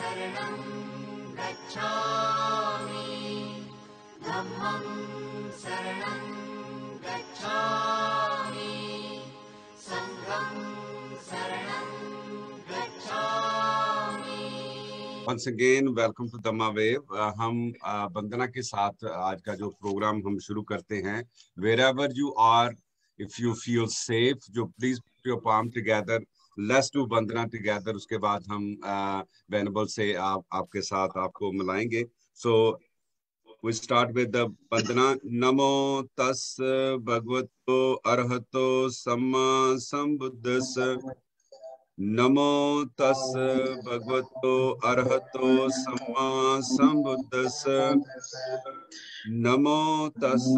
शरणं गच्छामि धम्मं शरणं गच्छामि संघं शरणं गच्छामि। Once again, welcome to Dhamma Wave. हम वंदना के साथ आज का जो प्रोग्राम हम शुरू करते हैं. Wherever you are, if you feel safe, जो please put your palm together. Let's do Vandana together. उसके बाद हम वेनेबल से आपके साथ आपको मिलाएंगे. So we start with the वंदना. नमो तस् भगवतो अरहतो सम्मा संबुद्धस्स. नमो तस् भगवतो अरहतो सम्मा संबुद्धस्स. नमो तस्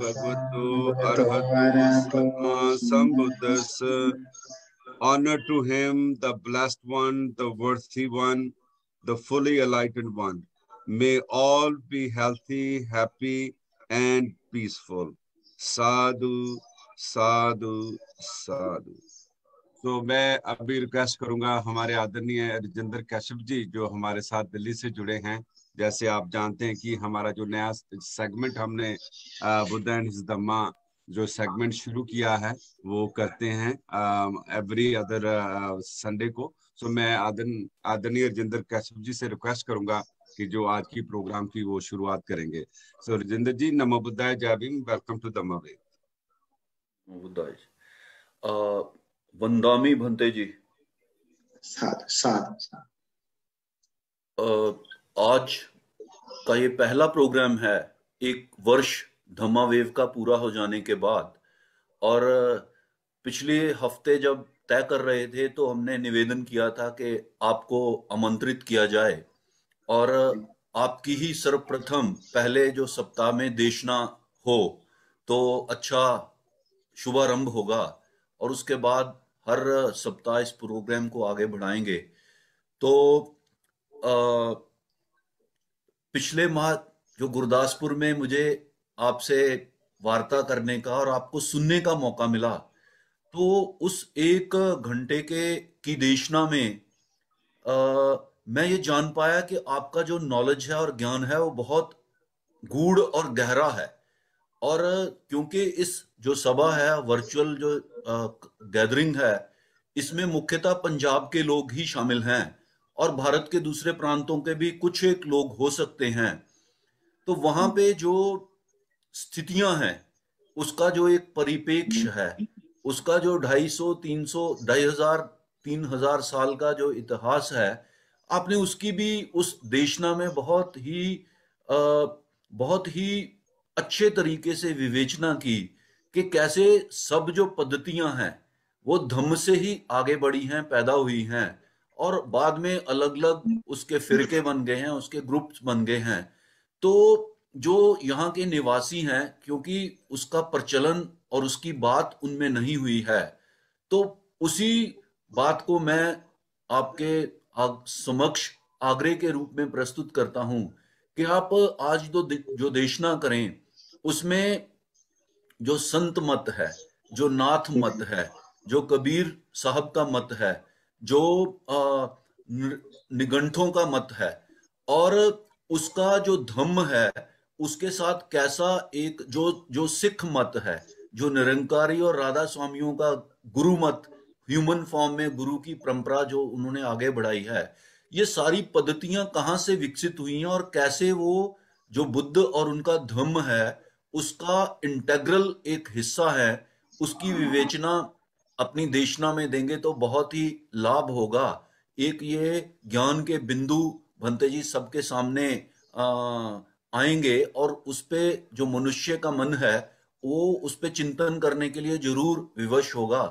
भगवतो अरहतो सम्मा संबुद्धस्स. Honor to him, the blessed one, the worthy one, the fully enlightened one. May all be healthy, happy, and peaceful. Sadhu, sadhu, sadhu. तो मैं अभी रिक्वेस्ट करूंगा हमारे आदरणीय राजेंद्र कश्यप जी जो हमारे साथ दिल्ली से जुड़े हैं. जैसे आप जानते हैं कि हमारा जो नया सेगमेंट हमने बुद्ध एंड हिज धम्मा जो सेगमेंट शुरू किया है वो करते हैं एवरी अदर संडे को. सो मैं आदरणीय राजेंद्र कश्यप जी से रिक्वेस्ट करूंगा कि जो आज की प्रोग्राम की वो शुरुआत करेंगे. सो राजेंद्र जी, नमो बुद्धाय, जय Bhim, welcome to Dhamma wave. नमो बुद्धाय. वंदामी भंते जी. साध साध. आज का ये पहला प्रोग्राम है एक वर्ष धम्मा वेव का पूरा हो जाने के बाद. और पिछले हफ्ते जब तय कर रहे थे तो हमने निवेदन किया था कि आपको आमंत्रित किया जाए और आपकी ही सर्वप्रथम पहले जो सप्ताह में देशना हो तो अच्छा शुभारंभ होगा और उसके बाद हर सप्ताह इस प्रोग्राम को आगे बढ़ाएंगे. तो पिछले माह जो गुरदासपुर में मुझे आपसे वार्ता करने का और आपको सुनने का मौका मिला तो उस एक घंटे की देशना में मैं ये जान पाया कि आपका जो नॉलेज है और ज्ञान है वो बहुत गूढ़ और गहरा है. और क्योंकि इस जो सभा है वर्चुअल जो गैदरिंग है इसमें मुख्यतः पंजाब के लोग ही शामिल हैं और भारत के दूसरे प्रांतों के भी कुछ एक लोग हो सकते हैं. तो वहां पे जो स्थितियां हैं उसका जो एक परिप्रेक्ष्य है उसका जो 250, 300, 2500, 3000 साल का जो इतिहास है आपने उसकी भी उस देशना में बहुत ही अच्छे तरीके से विवेचना की कि कैसे सब जो पद्धतियां हैं वो धम्म से ही आगे बढ़ी हैं, पैदा हुई हैं और बाद में अलग अलग उसके फिरके बन गए हैं, उसके ग्रुप्स बन गए हैं. तो जो यहाँ के निवासी हैं क्योंकि उसका प्रचलन और उसकी बात उनमें नहीं हुई है तो उसी बात को मैं आपके समक्ष आग्रह के रूप में प्रस्तुत करता हूं कि आप आज जो देशना करें उसमें जो संत मत है, जो नाथ मत है, जो कबीर साहब का मत है, जो निगंठों का मत है और उसका जो धम्म है उसके साथ कैसा एक जो सिख मत है, जो निरंकारी और राधा स्वामियों का गुरु मत, ह्यूमन फॉर्म में गुरु की परंपरा जो उन्होंने आगे बढ़ाई है, ये सारी पद्धतियां कहाँ से विकसित हुई हैं और कैसे वो जो बुद्ध और उनका धम्म है उसका इंटेग्रल एक हिस्सा है, उसकी विवेचना अपनी देशना में देंगे तो बहुत ही लाभ होगा. एक ये ज्ञान के बिंदु भंते जी सबके सामने आएंगे और उस पे जो मनुष्य का मन है वो उस पे चिंतन करने के लिए जरूर विवश होगा.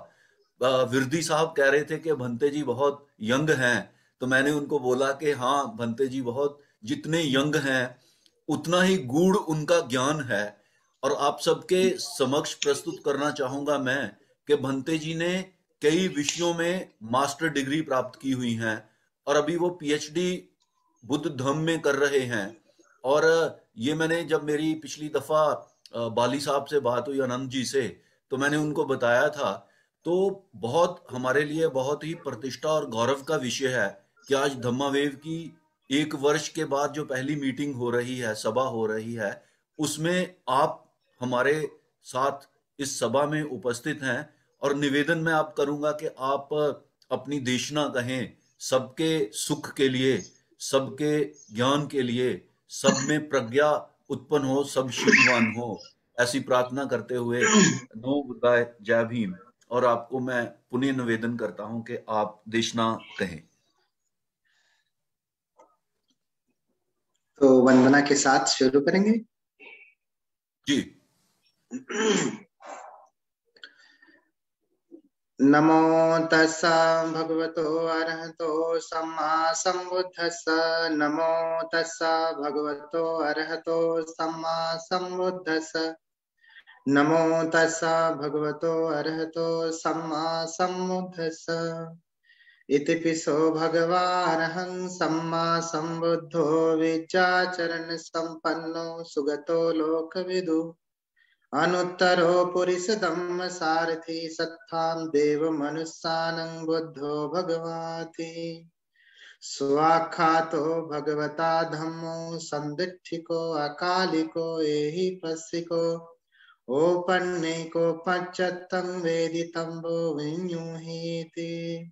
विरदी साहब कह रहे थे कि भंते जी बहुत यंग हैं तो मैंने उनको बोला कि हाँ भंते जी बहुत जितने यंग हैं उतना ही गूढ़ उनका ज्ञान है. और आप सबके समक्ष प्रस्तुत करना चाहूंगा मैं कि भंते जी ने कई विषयों में मास्टर डिग्री प्राप्त की हुई हैं और अभी वो पीएचडी बुद्ध धम्म में कर रहे हैं. और ये मैंने जब मेरी पिछली दफा बाली साहब से बात हुई आनंद जी से तो मैंने उनको बताया था तो बहुत हमारे लिए बहुत ही प्रतिष्ठा और गौरव का विषय है कि आज धम्मावेव की 1 वर्ष के बाद जो पहली मीटिंग हो रही है, सभा हो रही है, उसमें आप हमारे साथ इस सभा में उपस्थित हैं। और निवेदन मैं आप करूंगा कि आप अपनी देशना कहें, सबके सुख के लिए, सबके ज्ञान के लिए, सब में प्रज्ञा उत्पन्न हो, सब शीलवान हो, ऐसी प्रार्थना करते हुए नमो बुद्धाय, जय भीम। और आपको मैं पुनः निवेदन करता हूं कि आप देशना कहें। तो वंदना के साथ शुरू करेंगे। जी। नमो तस्सा भगवतो अरहतो सम्मा सम्बुद्धस्सा। नमो तस्सा भगवतो अरहतो सम्मा सम्बुद्धस्सा। नमो तस्सा भगवतो अरहतो सम्मा सम्बुद्धस्सा। इति पिसो भगवानहं सम्मा सम्बुद्धो विद्याचरण संपन्नो सुगतो लोकविदु। अनुत्तरो पुरुष धम्म सारथि सत्तां देव मनुष्यानं बुद्धो भगवाति। स्वाख्यातो भगवता धम्मो संदिठिको अकालिको एहि पस्सिको ओपन्नेको पच्चत्तं वेदितं वो विन्युहीति।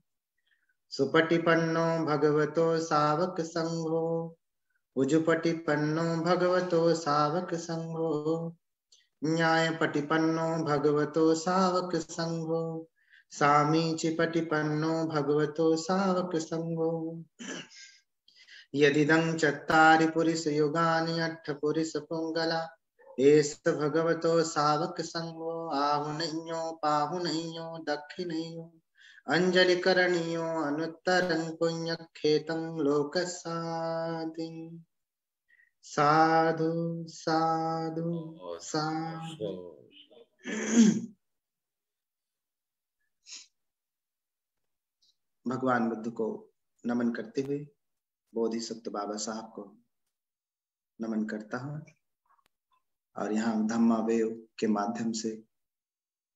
सुपटिपन्नो भगवतो सावक संघो उजुपटिपन्नो भगवतो सावक संघो न्यायपटिपन्नो भगवतो सावक संघो सामीचिपटिपन्नो भगवतो सावक संघो। यदिदं चत्तारि पुरुष युगानि अट्ठ पुरुष पुंगला एष भगवतो सावक संघो। आहुनैयो पाहुनैयो दक्षिणैयो अंजलि करणीयो अनुत्तरं पुण्यक्षेत्रं लोकसादि। साधु साधु साधु। भगवान बुद्ध को नमन करते हुए बोधिसत्व बाबा साहब को नमन करता हूं। और यहाँ धम्मावेव के माध्यम से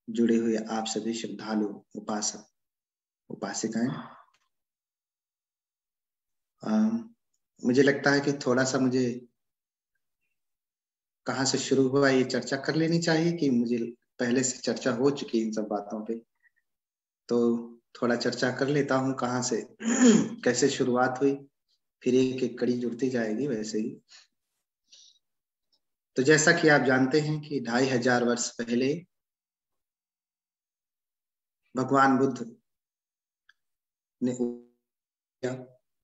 जुड़े हुए आप सभी श्रद्धालु, उपासक, उपासिकाएं, मुझे लगता है कि थोड़ा सा मुझे कहाँ से शुरू हुआ ये चर्चा कर लेनी चाहिए कि मुझे पहले से चर्चा हो चुकी इन सब बातों पे, तो थोड़ा चर्चा कर लेता हूँ कहाँ से कैसे शुरुआत हुई, फिर एक एक कड़ी जुड़ती जाएगी वैसे ही। तो जैसा कि आप जानते हैं कि 2500 वर्ष पहले भगवान बुद्ध ने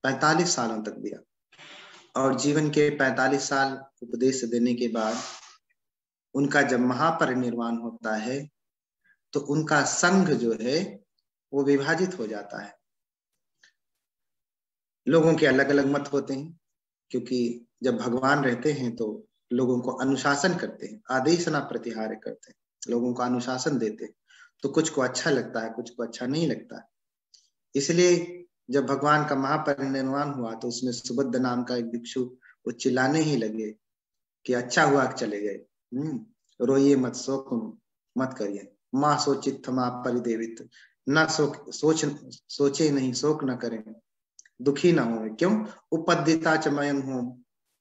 45 सालों तक दिया और जीवन के 45 साल उपदेश देने के बाद उनका जब महापरिनिर्वाण होता है तो उनका संघ जो है वो विभाजित हो जाता है। लोगों के अलग अलग मत होते हैं, क्योंकि जब भगवान रहते हैं तो लोगों को अनुशासन करते हैं, आदेश ना प्रतिहार्य करते हैं, लोगों को अनुशासन देते हैं। तो कुछ को अच्छा लगता है, कुछ को अच्छा नहीं लगता है। इसलिए जब भगवान का महापरिनिर्वाण हुआ तो उसमें सुबुद्ध नाम का एक भिक्षु वो चिल्लाने ही लगे कि अच्छा हुआ चले गए, रोइए मत, शोक मत करिए, माँ सोचित माँ परिदेवित, न सोचे नहीं, शोक न करें, दुखी ना हो। क्यों? उपद्दिता च मयं हो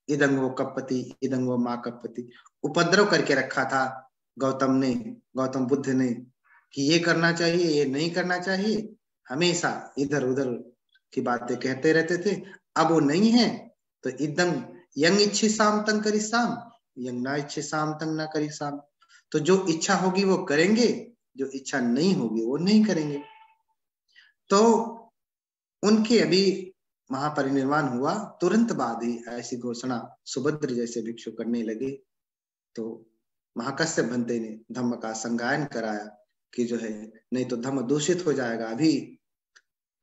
इदं वो कपति इदं वो माँ कपति। उपद्रव करके रखा था गौतम बुद्ध ने कि ये करना चाहिए, ये नहीं करना चाहिए, हमेशा इधर उधर की बातें कहते रहते थे। अब वो नहीं है तो इदं यंग इच्छिसाम तंग करिसाम, यंग ना इच्छिसाम तंग ना करिसाम। तो जो इच्छा होगी वो करेंगे, जो इच्छा नहीं होगी वो नहीं करेंगे। तो उनके अभी महापरिनिर्वाण हुआ तुरंत बाद ही ऐसी घोषणा सुभद्र जैसे भिक्षु करने लगे। तो महाकश्यप भंते ने धम्म का संगायन कराया कि जो है नहीं तो धम्म दूषित हो जाएगा, अभी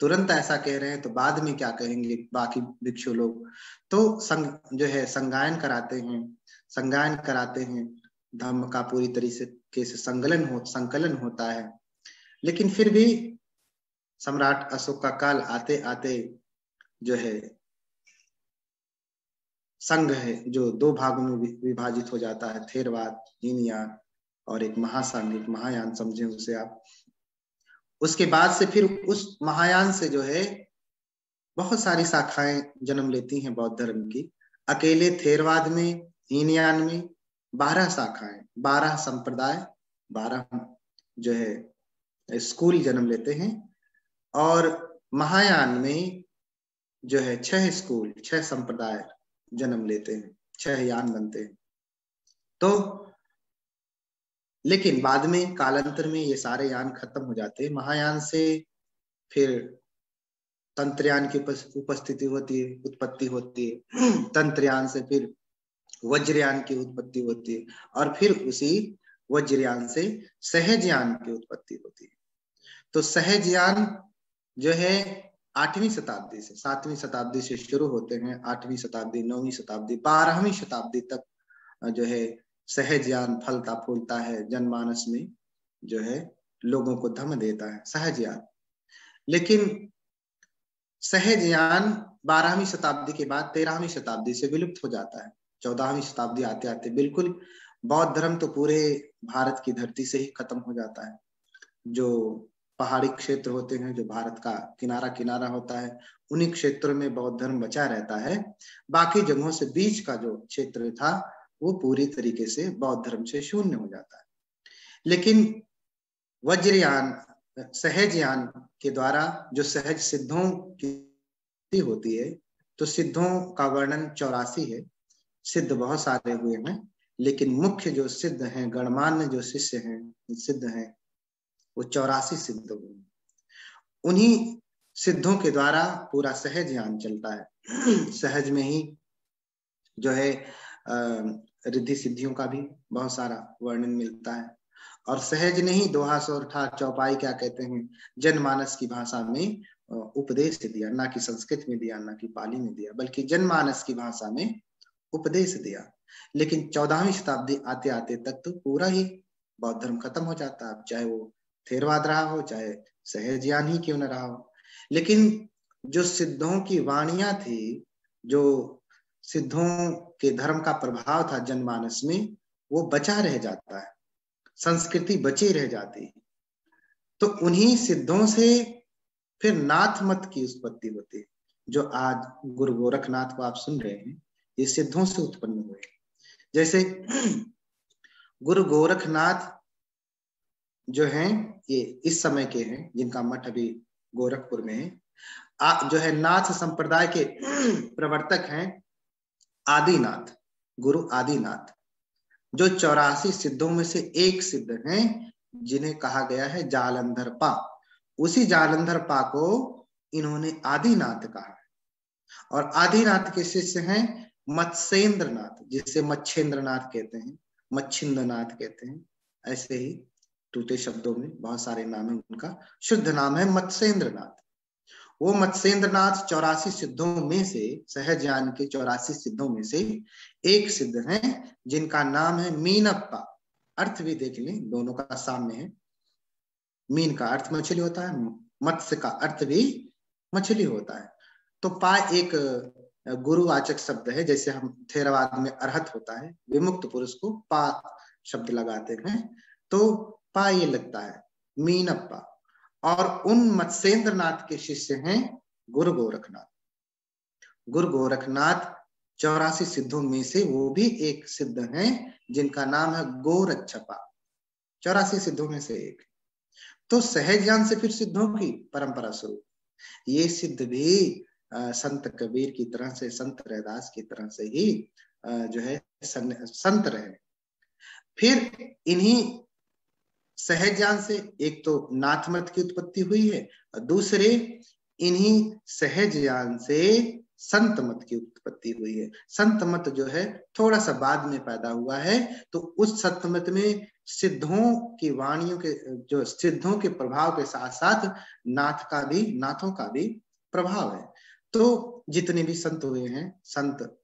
तुरंत ऐसा कह रहे हैं तो बाद में क्या कहेंगे बाकी भिक्षु लोग। तो जो है संगायन कराते हैं, धम्म का पूरी तरीके से संकलन होता है। लेकिन फिर भी सम्राट अशोक का काल आते आते जो है संघ है जो 2 भागों में विभाजित हो जाता है, थेरवाद, हीनयान और एक महासंघ, एक महायान समझे उसे आप। उसके बाद से फिर उस महायान से जो है बहुत सारी शाखाएं जन्म लेती हैं बौद्ध धर्म की। अकेले थेरवाद में, हीनयान में 12 शाखाएं, 12 संप्रदाय, 12 जो है स्कूल जन्म लेते हैं। और महायान में जो है 6 स्कूल, 6 संप्रदाय जन्म लेते हैं, 6 यान बनते हैं। तो लेकिन बाद में कालांतर में ये सारे यान खत्म हो जाते हैं। महायान से फिर तंत्रयान की उत्पत्ति होती है। तंत्रयान से फिर वज्रयान की उत्पत्ति होती है और फिर उसी वज्रयान से सहजयान की उत्पत्ति होती है। तो सहजयान जो है 8वीं शताब्दी से, 7वीं शताब्दी से शुरू होते हैं। 8वीं शताब्दी, 9वीं शताब्दी, 12वीं शताब्दी तक जो है सहजयान फलता फूलता है, जनमानस में जो है लोगों को धम्म देता है सहजयान। लेकिन सहजयान 12वीं शताब्दी के बाद 13वीं शताब्दी से विलुप्त हो जाता है। 14वीं शताब्दी आते आते बिल्कुल बौद्ध धर्म तो पूरे भारत की धरती से ही खत्म हो जाता है। जो पहाड़ी क्षेत्र होते हैं, जो भारत का किनारा किनारा होता है, उन्हीं क्षेत्रों में बौद्ध धर्म बचा रहता है। बाकी जगहों से बीच का जो क्षेत्र था वो पूरी तरीके से बौद्ध धर्म से शून्य हो जाता है। लेकिन वज्रयान, सहजयान के द्वारा जो सहज सिद्धों की होती है, तो सिद्धों का वर्णन 84 है। सिद्ध बहुत सारे हुए हैं, लेकिन मुख्य जो सिद्ध हैं, गणमान्य जो शिष्य हैं, सिद्ध हैं, वो 84 सिद्ध हुए। उन्हीं सिद्धों के द्वारा पूरा सहजयान चलता है। सहज में ही जो है रिद्धि सिद्धियों का भी बहुत सारा वर्णन मिलता है। और सहज नहीं, दोहा सोर ठाठ चौपाई क्या कहते हैं, जनमानस की भाषा में उपदेश दिया, ना कि संस्कृत में दिया, ना कि पाली में दिया, बल्कि जनमानस की भाषा में उपदेश दिया। लेकिन 14वीं शताब्दी आते आते तक तो पूरा ही बौद्ध धर्म खत्म हो जाता है, चाहे वो थेरवाद रहा हो, चाहे सहजयान ही क्यों न रहा हो। लेकिन जो सिद्धों की वाणियां थी, जो सिद्धों के धर्म का प्रभाव था जनमानस में, वो बचा रह जाता है, संस्कृति बची रह जाती है। तो उन्हीं सिद्धों से फिर नाथ मत की उत्पत्ति होती है। जो आज गुरु गोरखनाथ को आप सुन रहे हैं, ये सिद्धों से उत्पन्न हुए। जैसे गुरु गोरखनाथ जो हैं, ये इस समय के हैं, जिनका मठ अभी गोरखपुर में है। जो है नाथ संप्रदाय के प्रवर्तक हैं आदिनाथ, गुरु आदिनाथ, जो 84 सिद्धों में से एक सिद्ध हैं, जिन्हें कहा गया है जालंधर पा। उसी जालंधर पा को इन्होंने आदिनाथ कहा है। और आदिनाथ के शिष्य हैं मत्स्येंद्रनाथ, जिसे मच्छेंद्रनाथ कहते हैं, मच्छिंद्रनाथ कहते हैं। ऐसे ही टूटे शब्दों में बहुत सारे नाम है, उनका शुद्ध नाम है मत्स्येंद्रनाथ। वो मत्स्येंद्रनाथ 84 सिद्धों में से, सहजयान के 84 सिद्धों में से एक सिद्ध हैं, जिनका नाम है मीनप्पा। अर्थ भी देख लें, दोनों का सामने है। मीन का अर्थ मछली होता है, मत्स्य का अर्थ भी मछली होता है। तो पा एक गुरुवाचक शब्द है। जैसे हम थेरवाद में अरहत होता है, विमुक्त पुरुष को पा शब्द लगाते हैं, तो पा ये लगता है मीनप्पा। और उन मत्स्येंद्रनाथ के शिष्य हैं गुरु गोरखनाथ। गुरु गोरखनाथ 84 सिद्धों में से वो भी एक सिद्ध हैं, जिनका नाम है गोरक्षपा। 84 सिद्धों में से एक। तो सहजयान से फिर सिद्धों की परंपरा शुरू। ये सिद्ध भी संत कबीर की तरह से, संत रैदास की तरह से ही जो है संत रहे। फिर इन्हीं सहजयान से एक तो नाथ मत की उत्पत्ति हुई है, और दूसरे इन्हीं सहजयान से संत मत की उत्पत्ति हुई है। संत मत जो है थोड़ा सा बाद में पैदा हुआ है। तो उस संत मत में सिद्धों की वाणियों के, जो सिद्धों के प्रभाव के साथ साथ नाथों का भी प्रभाव है। तो जितने भी संत हुए हैं, संत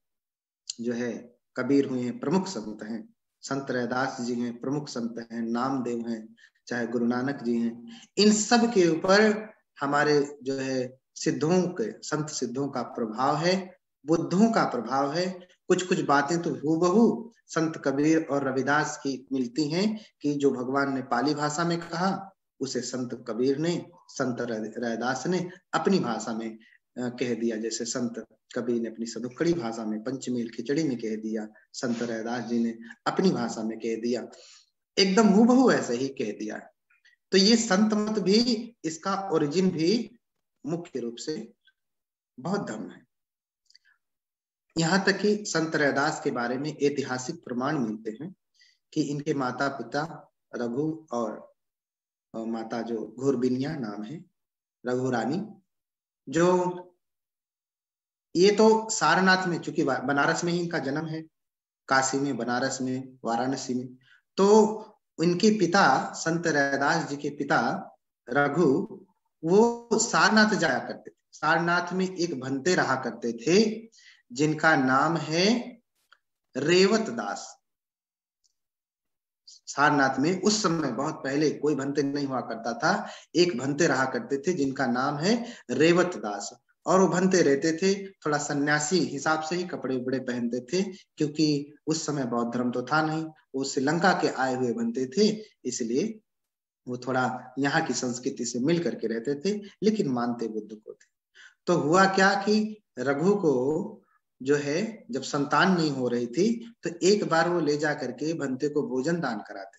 जो है कबीर हुए हैं, प्रमुख संत हैं, संत रैदास जी हैं, प्रमुख संत हैं, नामदेव हैं, चाहे गुरु नानक जी हैं, इन सब के ऊपर हमारे जो है सिद्धों के, संत सिद्धों का प्रभाव है, बुद्धों का प्रभाव है। कुछ कुछ बातें तो हूबहू संत कबीर और रविदास की मिलती हैं, कि जो भगवान ने पाली भाषा में कहा, उसे संत कबीर ने, संत रैदास ने अपनी भाषा में कह दिया, जैसे संत कबीर ने अपनी सदुक्कड़ी भाषा में, पंचमेल खिचड़ी में कह दिया, संत रैदास जी ने अपनी भाषा में कह दिया, एकदम हूबहू ऐसे ही कह दिया। तो ये संत मत भी, इसका ओरिजिन भी मुख्य रूप से बौद्ध धर्म है। यहाँ तक कि संत रैदास के बारे में ऐतिहासिक प्रमाण मिलते हैं कि इनके माता पिता रघु और माता जो घोरबिनिया नाम है, रघु रानी, जो ये तो सारनाथ में, चूंकि बनारस में ही इनका जन्म है, काशी में, बनारस में, वाराणसी में, तो इनके पिता संत रैदास जी के पिता रघु वो सारनाथ जाया करते थे। सारनाथ में एक भंते रहा करते थे जिनका नाम है रेवत दास। सारनाथ में उस समय बहुत पहले कोई भंते नहीं हुआ करता था, एक भंते रहा करते थे जिनका नाम है रेवत दास। और वो भंते रहते थे, थोड़ा सन्यासी हिसाब से ही कपड़े उपड़े पहनते थे, क्योंकि उस समय बौद्ध धर्म तो था नहीं, वो श्रीलंका के आए हुए भंते थे, इसलिए वो थोड़ा यहाँ की संस्कृति से मिल करके रहते थे, लेकिन मानते बुद्ध को थे। तो हुआ क्या कि रघु को जो है जब संतान नहीं हो रही थी, तो एक बार वो ले जा करके भंते को भोजन दान कराते।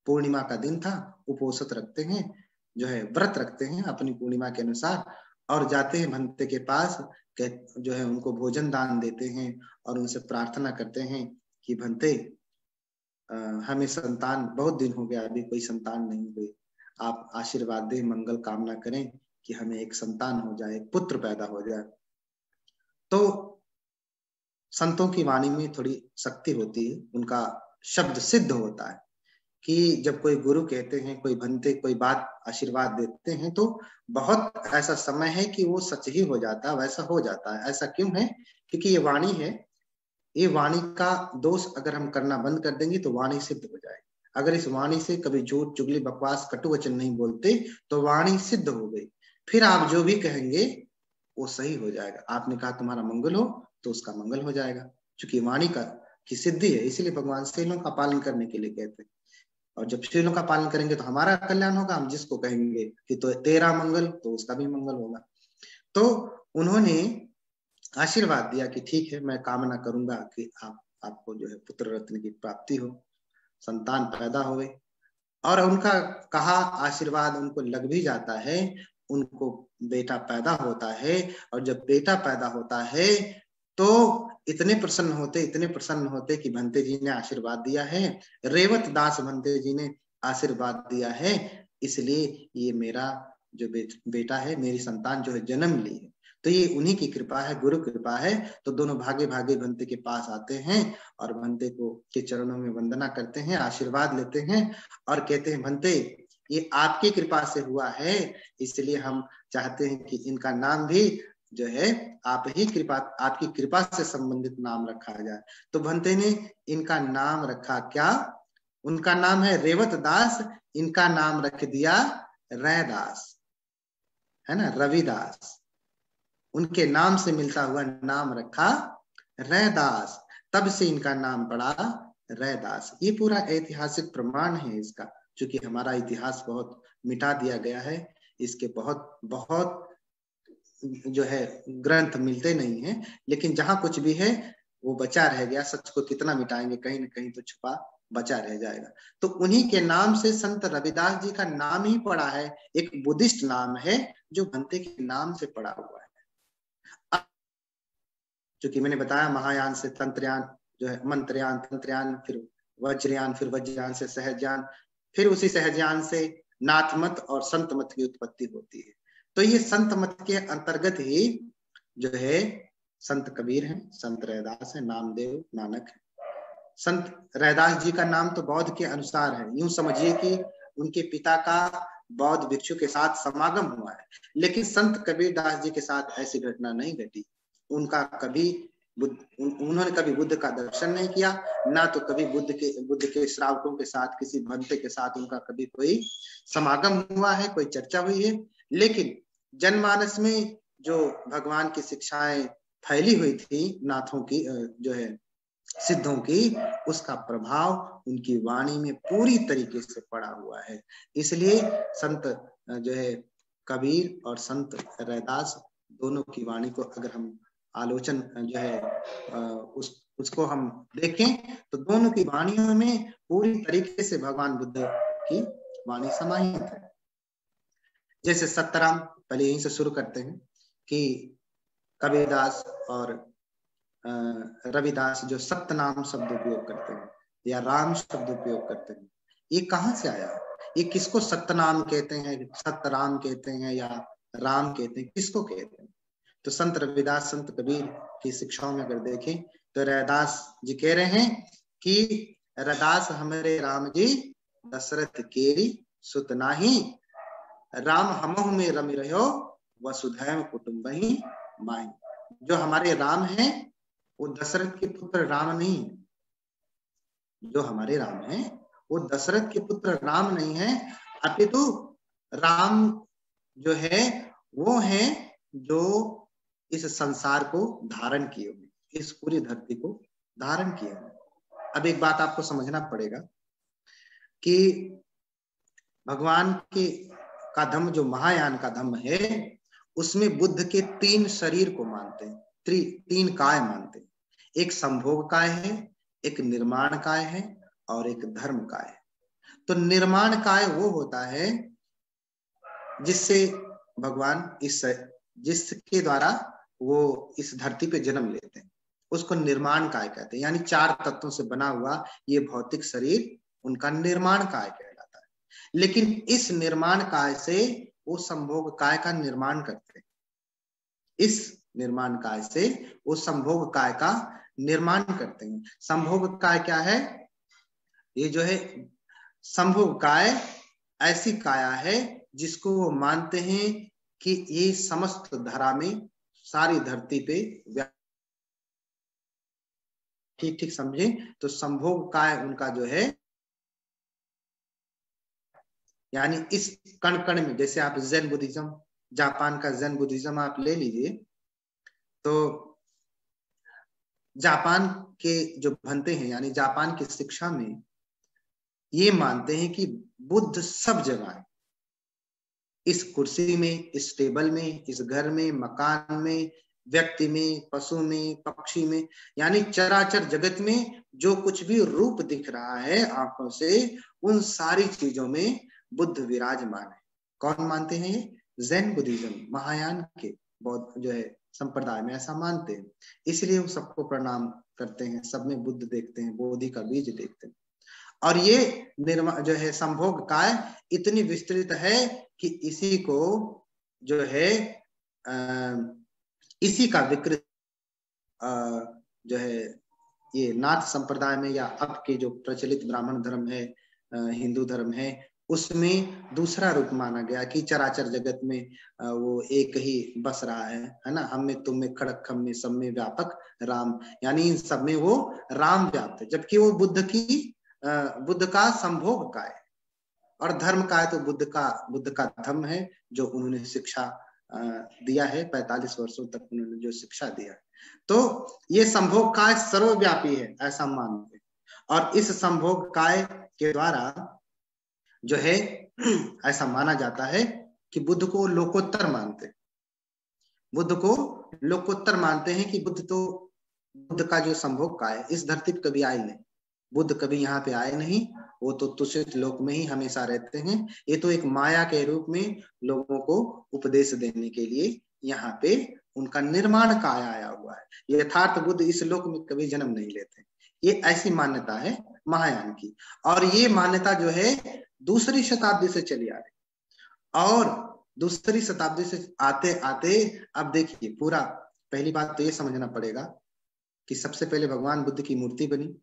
पूर्णिमा का दिन था, उपोषित रखते हैं, जो है व्रत रखते हैं अपनी पूर्णिमा के अनुसार, और जाते हैं भंते के पास, जो है उनको भोजन दान देते हैं और उनसे प्रार्थना करते हैं कि भंते हमें संतान, बहुत दिन हो गया अभी कोई संतान नहीं हुई, आप आशीर्वाद दें, मंगल कामना करें कि हमें एक संतान हो जाए, एक पुत्र पैदा हो जाए। तो संतों की वाणी में थोड़ी शक्ति होती है, उनका शब्द सिद्ध होता है कि जब कोई गुरु कहते हैं, कोई भंते कोई बात आशीर्वाद देते हैं, तो बहुत ऐसा समय है कि वो सच ही हो जाता है, वैसा हो जाता है। ऐसा क्यों है? क्योंकि ये वाणी है, ये वाणी का दोष अगर हम करना बंद कर देंगे तो वाणी सिद्ध हो जाएगी। अगर इस वाणी से कभी झूठ चुगली बकवास कटु वचन नहीं बोलते तो वाणी सिद्ध हो गई, फिर आप जो भी कहेंगे वो सही हो जाएगा। आपने कहा तुम्हारा मंगल हो तो उसका मंगल हो जाएगा, क्योंकि वाणी की सिद्धि है। इसीलिए भगवान शीलों का पालन करने के लिए कहते हैं, और जब शीलों का पालन करेंगे तो हमारा कल्याण होगा। हम जिसको कहेंगे कि तो तेरा मंगल, तो उसका भी मंगल होगा। तो उन्होंने आशीर्वाद दिया कि ठीक है, मैं कामना करूंगा कि आपको जो है पुत्र रत्न की प्राप्ति हो, संतान पैदा होवे। और उनका कहा आशीर्वाद उनको लग भी जाता है, उनको बेटा पैदा होता है। और जब बेटा पैदा होता है तो इतने प्रसन्न होते कि भंते जी ने आशीर्वाद दिया है, रेवत दास भंते जी ने आशीर्वाद दिया है, इसलिए ये मेरा जो बेटा है, मेरी संतान जो है जन्म ली है। तो ये उन्हीं की कृपा है, गुरु कृपा है। तो दोनों भागे भागे भंते के पास आते हैं और भंते को के चरणों में वंदना करते हैं, आशीर्वाद लेते हैं और कहते हैं भंते ये आपकी कृपा से हुआ है, इसलिए हम चाहते हैं कि इनका नाम भी जो है आपकी कृपा से संबंधित नाम रखा जाए। तो भंते ने इनका नाम रखा क्या? उनका नाम है रेवत दास, इनका नाम रख दिया रैदास, है ना, रविदास। उनके नाम से मिलता हुआ नाम रखा रैदास, तब से इनका नाम पड़ा रैदास। ये पूरा ऐतिहासिक प्रमाण है इसका, क्योंकि हमारा इतिहास बहुत मिटा दिया गया है, इसके बहुत बहुत जो है ग्रंथ मिलते नहीं है, लेकिन जहां कुछ भी है वो बचा रह गया। सच को कितना मिटाएंगे, कहीं न कहीं तो छुपा बचा रह जाएगा। तो उन्हीं के नाम से संत रविदास जी का नाम ही पड़ा है, एक बुद्धिस्ट नाम है जो भंते के नाम से पड़ा हुआ है। क्योंकि मैंने बताया महायान से तंत्रयान जो है, मंत्रयान, तंत्रयान, फिर वज्रयान, फिर वज्रयान से सहजयान, फिर उसी सहजयान से नाथ मत और संत मत की उत्पत्ति होती है। तो ये संत मत के अंतर्गत ही जो है संत कबीर हैं, संत रैदास है, नामदेव, नानक है। संत रैदास जी का नाम तो बौद्ध के अनुसार है। यूं समझिए कि उनके पिता का बौद्ध भिक्षु के साथ समागम हुआ है, लेकिन संत कबीर दास जी के साथ ऐसी घटना नहीं घटी। उनका उन्होंने कभी बुद्ध का दर्शन नहीं किया, ना तो कभी बुद्ध के श्रावकों के साथ, किसी भंते के साथ उनका कभी कोई समागम हुआ है, कोई चर्चा हुई है। लेकिन जनमानस में जो भगवान की शिक्षाएं फैली हुई थी, नाथों की जो है सिद्धों की, उसका प्रभाव उनकी वाणी में पूरी तरीके से पड़ा हुआ है। इसलिए संत जो है कबीर और संत रैदास दोनों की वाणी को अगर हम आलोचन जो है उसको हम देखें तो दोनों की वाणियों में पूरी तरीके से भगवान बुद्ध की वाणी समाहित है। जैसे सतराम, पहले यहीं से शुरू करते हैं कि कबीरदास और रविदास जो सतनाम शब्द उपयोग करते हैं या राम शब्द उपयोग करते हैं, ये कहाँ से आया? ये किसको सतनाम कहते हैं, सतराम कहते हैं या राम कहते हैं, किसको कहते हैं? तो संत रविदास, संत कबीर की शिक्षाओं में अगर देखें तो रविदास जी कह रहे हैं कि रदास हमारे राम जी दशरथ केरी सुत नाही, राम हमहु में रमि रहो वसुधैव कुटुंबहि माई। जो हमारे राम हैं वो दशरथ के पुत्र राम नहीं है। जो हमारे राम हैं वो दशरथ के पुत्र राम नहीं है, अपितु राम जो है वो है जो इस संसार को धारण किए हुए, इस पूरी धरती को धारण किए हुए। अब एक बात आपको समझना पड़ेगा कि भगवान के का धम्म जो महायान का धम्म है उसमें बुद्ध के 3 शरीर को मानते हैं, 3 काय मानते हैं। एक संभोग काय है, एक निर्माण काय है और एक धर्म काय है। तो निर्माण काय वो होता है जिससे भगवान जिसके द्वारा वो इस धरती पे जन्म लेते हैं, उसको निर्माण काय कहते हैं। यानी 4 तत्वों से बना हुआ ये भौतिक शरीर उनका निर्माण काय कहलाता है। लेकिन इस निर्माण काय से वो संभोग काय का निर्माण करते हैं। इस निर्माण काय से वो संभोग काय का निर्माण करते हैं। संभोग काय क्या है? ये जो है संभोग काय ऐसी काया है जिसको वो मानते हैं कि ये समस्त धरा में, सारी धरती पे ठीक समझे तो संभोग काय उनका जो है, यानी इस कण कण में, जैसे आप ज़ेन बुद्धिज्म, जापान का ज़ेन बुद्धिज्म आप ले लीजिए तो जापान के जो बनते हैं, यानी जापान की शिक्षा में ये मानते हैं कि बुद्ध सब जगह है। इस कुर्सी में, इस टेबल में, इस घर में, मकान में, व्यक्ति में, पशु में, पक्षी में, यानी चराचर जगत में जो कुछ भी रूप दिख रहा है आंखों से, उन सारी चीजों में बुद्ध विराजमान है। कौन मानते हैं ये? ज़ेन बुद्धिज्म, महायान के बौद्ध जो है संप्रदाय में ऐसा मानते हैं। इसलिए वो सबको प्रणाम करते हैं, सब में बुद्ध देखते हैं, बोधि का बीज देखते हैं। और ये जो है संभोग काय इतनी विस्तृत है कि इसी को जो है इसी का विकृत जो है ये नाथ संप्रदाय में या अब के जो प्रचलित ब्राह्मण धर्म है, हिंदू धर्म है, उसमें दूसरा रूप माना गया कि चराचर जगत में वो एक ही बस रहा है ना, हम में, तुम में, खड़क खम में, सब में व्यापक राम, यानी इन सब में वो राम व्याप्त है। जबकि वो बुद्ध का संभोग का है। और धर्म का है तो बुद्ध का धम्म है जो उन्होंने शिक्षा दिया है, 45 वर्षों तक उन्होंने जो शिक्षा दिया है। तो ये संभोग काय सर्वव्यापी है ऐसा मानते हैं। और इस संभोग काय के द्वारा जो है ऐसा माना जाता है कि बुद्ध को लोकोत्तर मानते हैं। बुद्ध को लोकोत्तर मानते हैं कि बुद्ध का जो संभोग काय है इस धरती पर कभी आए नहीं। बुद्ध कभी यहाँ पे आए नहीं, वो तो तुषित लोक में ही हमेशा रहते हैं। ये तो एक माया के रूप में लोगों को उपदेश देने के लिए यहाँ पे उनका निर्माण काय आया हुआ है। यथार्थ बुद्ध इस लोक में कभी जन्म नहीं लेते। ये ऐसी मान्यता है महायान की। और ये मान्यता जो है 2री शताब्दी से चली आ रही। और 2री शताब्दी से आते आते अब देखिए पूरा, पहली बात तो ये समझना पड़ेगा कि सबसे पहले भगवान बुद्ध की मूर्ति बनी,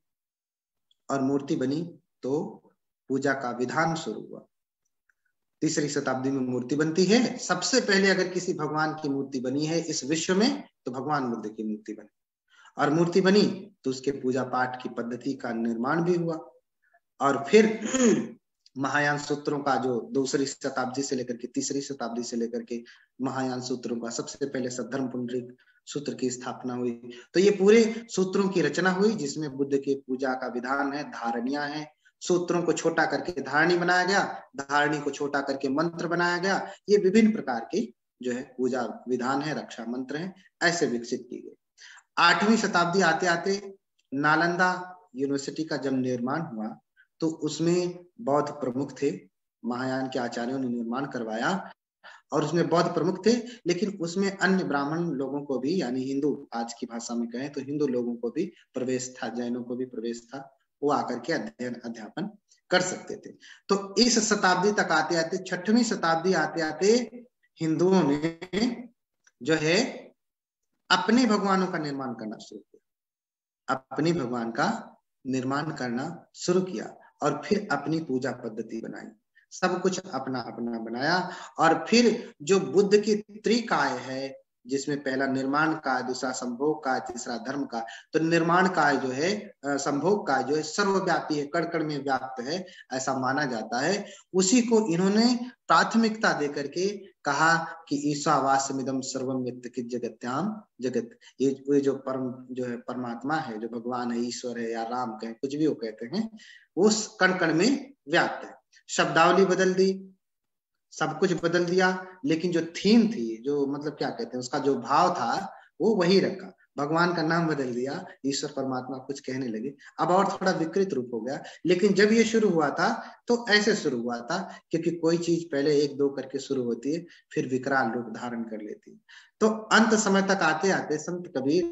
और मूर्ति बनी तो पूजा का विधान शुरू हुआ। 3री शताब्दी में मूर्ति बनती है। सबसे पहले अगर किसी भगवान की मूर्ति बनी है इस विश्व में तो भगवान बुद्ध की मूर्ति बनी। और मूर्ति बनी तो उसके पूजा पाठ की पद्धति का निर्माण भी हुआ। और फिर महायान सूत्रों का जो 2री शताब्दी से लेकर के 3री शताब्दी से लेकर के महायान सूत्रों का सबसे पहले सद्धर्म पुंडरीक सूत्र की स्थापना हुई। तो ये पूरे सूत्रों की रचना हुई जिसमें बुद्ध के पूजा का विधान है, धारणियां हैं। सूत्रों को छोटा करके धारणी बनाया गया, धारणी को छोटा करके मंत्र बनाया गया। ये विभिन्न प्रकार के जो है पूजा विधान है, रक्षा मंत्र है, ऐसे विकसित की गई। 8वीं शताब्दी आते आते नालंदा यूनिवर्सिटी का जब निर्माण हुआ तो उसमें बौद्ध प्रमुख थे, महायान के आचार्यों ने निर्माण करवाया और उसमें बौद्ध प्रमुख थे, लेकिन उसमें अन्य ब्राह्मण लोगों को भी, यानी हिंदू, आज की भाषा में कहें तो हिंदू लोगों को भी प्रवेश था, जैनों को भी प्रवेश था, वो आकर के अध्ययन अध्यापन कर सकते थे। तो इस शताब्दी तक आते आते 6वीं शताब्दी आते आते हिंदुओं ने जो है अपने भगवानों का निर्माण करना शुरू किया, अपने भगवान का निर्माण करना शुरू किया और फिर अपनी पूजा पद्धति बनाई, सब कुछ अपना अपना बनाया। और फिर जो बुद्ध की त्रिकाय है, जिसमें पहला निर्माण काय, दूसरा संभोग काय, तीसरा धर्म काय, तो निर्माण काय जो है, संभोग काय जो है सर्वव्यापी है, कण कण में व्याप्त है, ऐसा माना जाता है। उसी को इन्होंने प्राथमिकता देकर के कहा कि ईशावास्यमिदं सर्वम यत् जगत्याम जगत, ये जो परम जो है परमात्मा है, जो भगवान है, ईश्वर है या राम कहें, कुछ भी वो कहते हैं, वो कण कण में व्याप्त है। शब्दावली बदल दी, सब कुछ बदल दिया, लेकिन जो थीम थी, जो मतलब क्या कहते हैं, उसका जो भाव था वो वही रखा। भगवान का नाम बदल दिया, ईश्वर परमात्मा कुछ कहने लगे, अब और थोड़ा विकृत रूप हो गया। लेकिन जब ये शुरू हुआ था तो ऐसे शुरू हुआ था, क्योंकि कोई चीज पहले 1-2 करके शुरू होती है, फिर विकराल रूप धारण कर लेती है। तो अंत समय तक आते आते, संत कबीर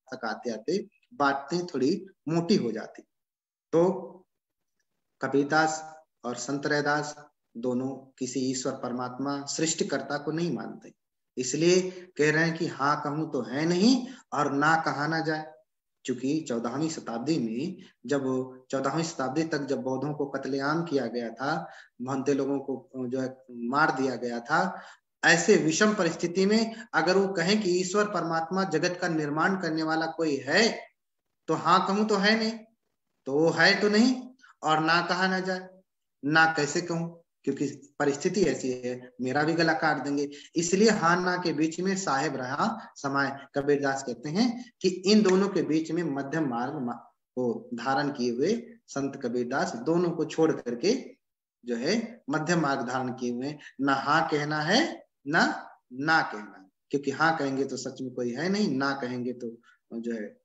तक आते आते बातें थोड़ी मोटी हो जाती। तो कबीरदास और संत रैदास दोनों किसी ईश्वर परमात्मा सृष्टिकर्ता को नहीं मानते, इसलिए कह रहे हैं कि हाँ कहूं तो है नहीं और ना कहा ना जाए। क्योंकि 14वीं शताब्दी में, जब 14वीं शताब्दी तक जब बौद्धों को कत्लेआम किया गया था, महंते लोगों को जो है मार दिया गया था, ऐसे विषम परिस्थिति में अगर वो कहें कि ईश्वर परमात्मा जगत का निर्माण करने वाला कोई है, तो हाँ कहूं तो है नहीं, तो वो है तो नहीं, और ना कहा ना जाए, ना कैसे कहूं, क्योंकि परिस्थिति ऐसी है, मेरा भी गला काट देंगे। इसलिए हाँ ना के बीच में साहेब रहा समय। कबीरदास कहते हैं कि इन दोनों के बीच में मध्यम मार्ग को धारण किए हुए संत कबीरदास दोनों को छोड़ करके जो है मध्यम मार्ग धारण किए हुए, ना हाँ कहना है ना ना कहना, क्योंकि हाँ कहेंगे तो सच में कोई है नहीं, ना कहेंगे तो जो है